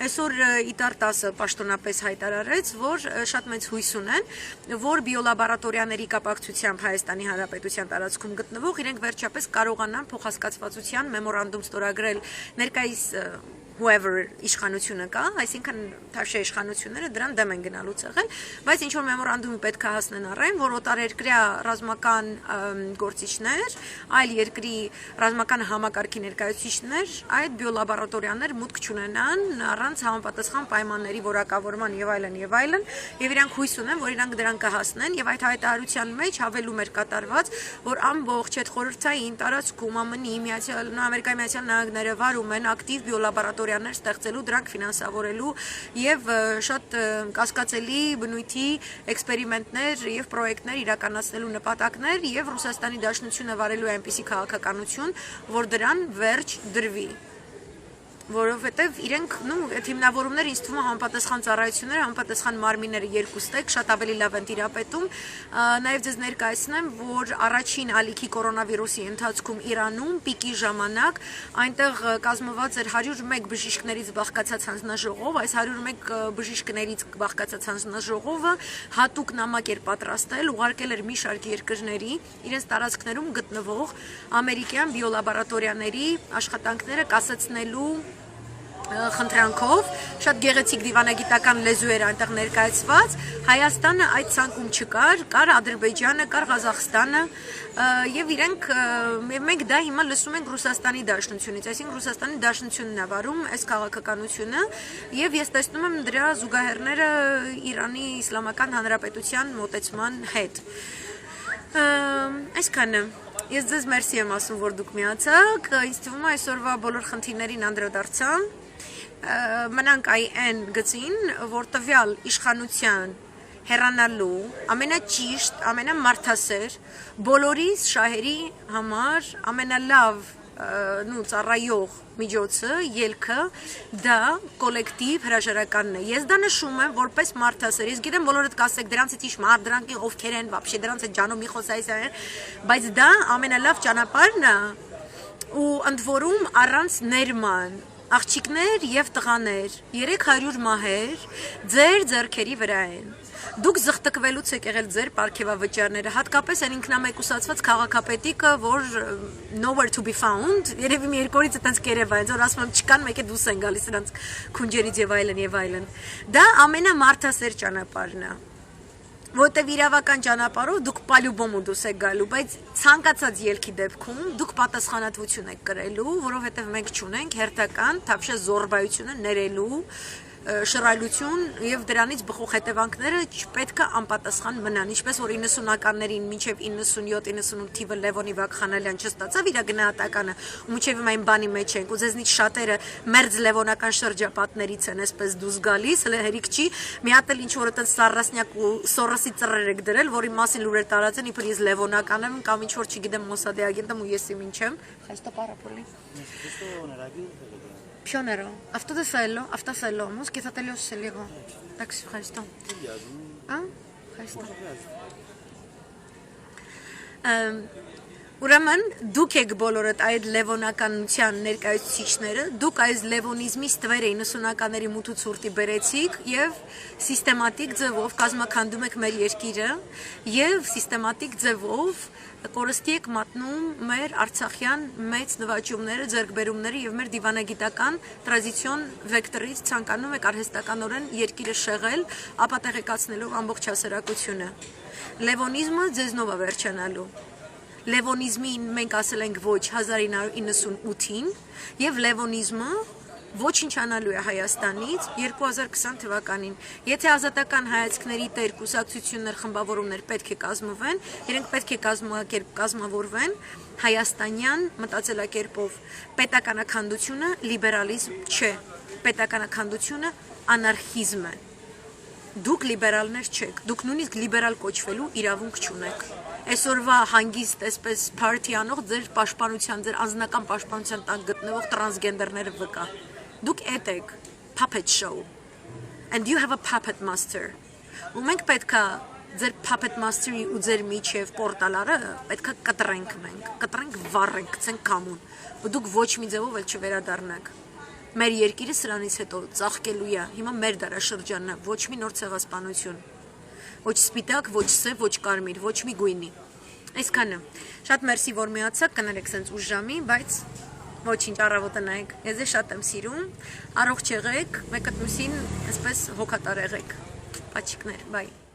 այսօր Իտար 10-ը պաշտոնապես հայտարարեց, որ շատ մեծ հույս ունեն, որ բիոլաբորատորիաների կապակցությամբ Հայաստանի Հանրապետության տարածքում գտնվող իրենք վերջապես կարողանան փոխհասկացվածության մեմորանդում ստորագրել ներկայիս whoever իշխանությունը կա, այսինքն թավշե իշխանությունները դրան դեմ են գնալու ցեղել, բայց ինչ որ մեմորանդումի պետք է հասնեն առայն, որ օտարերկրյա ռազմական գործիչներ, այլ երկրի ռազմական համակարգի ներկայացուցիչներ այդ բիոլաբորատորիաներ մուտք չունենան առանց համապատասխան պայմանների որակավորման եւ եւ իրանք հույս ունեն, որ իրանք դրան կհասնեն եւ այդ հայտարարության մեջ հավելում էր կատարված, որ ամբողջ այդ խորհրդային տարածքում ԱՄՆ-ի, Ամերիկայի Միացյալ Նահանգները վարում են ակտիվ բիոլաբորատորիաներ ստեղծելու, դրանք ֆինանսավորելու եւ շատ կասկածելի բնույթի էքսպերիմենտներ եւ պրոյեկտներ իրականացնելու նպատակներ եւ Ռուսաստանի Դաշնությունը վարելու այնպիսի քաղաքականություն, որ դրան վերջ դրվի որովհետև իրենք, այդ հիմնավորումները ինձ թվում է համապատասխան ծառայությունները, համապատասխան մարմինները երկուստեք, շատ ավելի լավ են տիրապետում, նաև ձեզ ներկայացնեմ, որ առաջին ալիքի կորոնավիրուսի ընթացքում Իրանում պիկի ժամանակ այնտեղ կազմված էր 101 բժիշկներից բաղկացած հանձնաժողով, այս 101 բժիշկներից բաղկացած հանձնաժողովը հատուկ նամակ էր պատրաստել, ուղարկել էր մի շարք երկրների իրենց տարածքներում գտնվող ամերիկյան բիոլաբորատորիաների աշխատանքները կասեցնելու խնդրանքով, շատ գեղեցիկ դիվանագիտական լեզու էր այնտեղ ներկայացված, Հայաստանը այդ ցանկում չկար, կար Ադրբեջանը, կար Ղազախստանը եւ իրենք մենք դա հիմա լսում ենք Ռուսաստանի Դաշնությունից, այսինքն Ռուսաստանի Դաշնությունն է վարում այս քաղաքականությունը եւ ես տեսնում եմ դրա զուգահեռները Իրանի Իսլամական Հանրապետության մոտեցման հետ։ Այսքանը Ես ձեզ մերսի եմ ասում, որ դուք միացաք, ինձ թվում է այսօրվա բոլոր խնդիրներին անդրադարձամ, մնանք այն գծին, որ տվյալ իշխանության հեռանալու ամենաճիշտ, ամենամարդասեր, բոլորիս շահերի համար ամենալավ ծառայող միջոցը, ելքը դա կոլեկտիվ հրաժարականն է։ Ես դա նշում եմ որպես մարդասեր։ Ես գիտեմ բոլորդ կասեք դրանցից ինչ մարդ դրանք ովքեր են, вообще դրանց է ջանո մի խոսայսան, բայց դա ամենալավ ճանապարհն է ու ընդ որում առանց ներման աղջիկներ եւ տղաներ 300 մահեր ձեր ձեռքերի վրա են։ Դուք զղտկվելուց եք եղել ձեր պարգևավճարները, հատկապես այն ինքնամեկուսացված քաղաքապետիկը, որ nowhere to be found, երևի մի երկու օրից այտենց կերևա են, որ ասում եմ չկան, մեկ է դուրս են գալիս նրանց քունջերից եւ այլն։ Դա ամենամարդասեր ճանապարհն է։ Որտեւ իրավական ճանապարհով դուք պալյուբոմու դուս եք գալու, բայց ցանկացած ելքի դեպքում դուք պատասխանատվություն եք կրելու, որովհետեւ մենք չունենք հերթական թավշե զորբայությունը ներելու շռայլություն եւ դրանից բխող հետևանքները չպետք է անպատասխան մնան, ինչպես որ 90-ականներին մինչեւ 97-98 թիվը Լևոնի Վակխանալյան չստացավ իր գնահատականը, ու մինչեւ հիմա այն բանի մեջ ենք, ու ձեզնից շատերը մերձ լևոնական շրջապատներից են, այսպես դուս գալիս, հələ հերիք չի, մի հատ էլ ինչ որ այդպես սառասնյակ ու սորոսի ծռեր եք դրել, որի մասին լուրեր տարածեն, իբր ես լևոնական եմ կամ ինչ որ չգիտեմ Մոսադի ագենտ եմ ու ես իմ ինչ եմ, Христо Параполи. Pionero, αυτό δεν θέλω, αυτά θέλω όμως και θα τελειώσει σε λίγο. Εντάξει, ευχαριστώ. Ευχαριστώ. Ուրեմն դուք եք բոլորդ այդ լևոնականության ներկայացուցիչները, դուք այս լևոնիզմի ստվերը 90-ականների մութ ու ցուրտի բերեցիք եւ սիստեմատիկ ձևով կազմաքանդում եք մեր երկիրը եւ սիստեմատիկ ձևով կորստի եք մատնում մեր արցախյան մեծ նվաճումները, ձեռքբերումները եւ մեր դիվանագիտական տրադիցիոն վեկտորից ցանկանում եք արհեստականորեն երկիրը շեղել, ապա տեղեկացնելով ամբողջ հասարակությունը։ Լևոնիզմը ձեզնով է վերջանալու։ Լևոնիզմին մենք ասել ենք ոչ 1998-ին եւ լևոնիզմը ոչնչանալու է Հայաստանից 2020 թվականին։ Եթե ազատական հայացքների տեր կուսակցություններ, խմբավորումներ պետք է կազմվեն, իրենք պետք է կազմավորվեն հայաստանյան մտածելակերպով։ Պետականաքանդությունը լիբերալիզմ չէ, պետականաքանդությունը անարխիզմ է։ Դուք լիբերալներ չեք, դուք նույնիսկ լիբերալ կոչվելու իրավունք չունեք։ Այսօրվա հանգիստ այսպես party անող ձեր պաշտպանության, ձեր անձնական պաշտպանության տակ գտնվող տրանսգենդերները վկա։ Դուք էդ եք, puppet show, and you have a puppet master։ Ու մենք պետքա ձեր puppet master-ի ու ձեր միջև պորտալարը պետքա կտրենք մենք, կտրենք վառենք, գցենք կամուն, ու դուք ոչ մի ձևով էլ չվերադառնաք։ Մեր երկիրը սրանից հետո ծաղկելու է, հիմա մեր դարաշրջանն է, ոչ մի նոր ցեղասպանություն, ոչ սպիտակ, ոչ սև, ոչ կարմիր, ոչ մի գույնի։ Այսքանը։ Շատ մերսի, որ միացաք, կներեք սենց ուշ ժամի, բայց ոչինչ, առավոտը նայեք։ Ես ձեզ շատ եմ սիրում, առողջ եղեք, մեկը մյուսին այսպես հոգատար եղեք։ Պաչիկներ, բայ։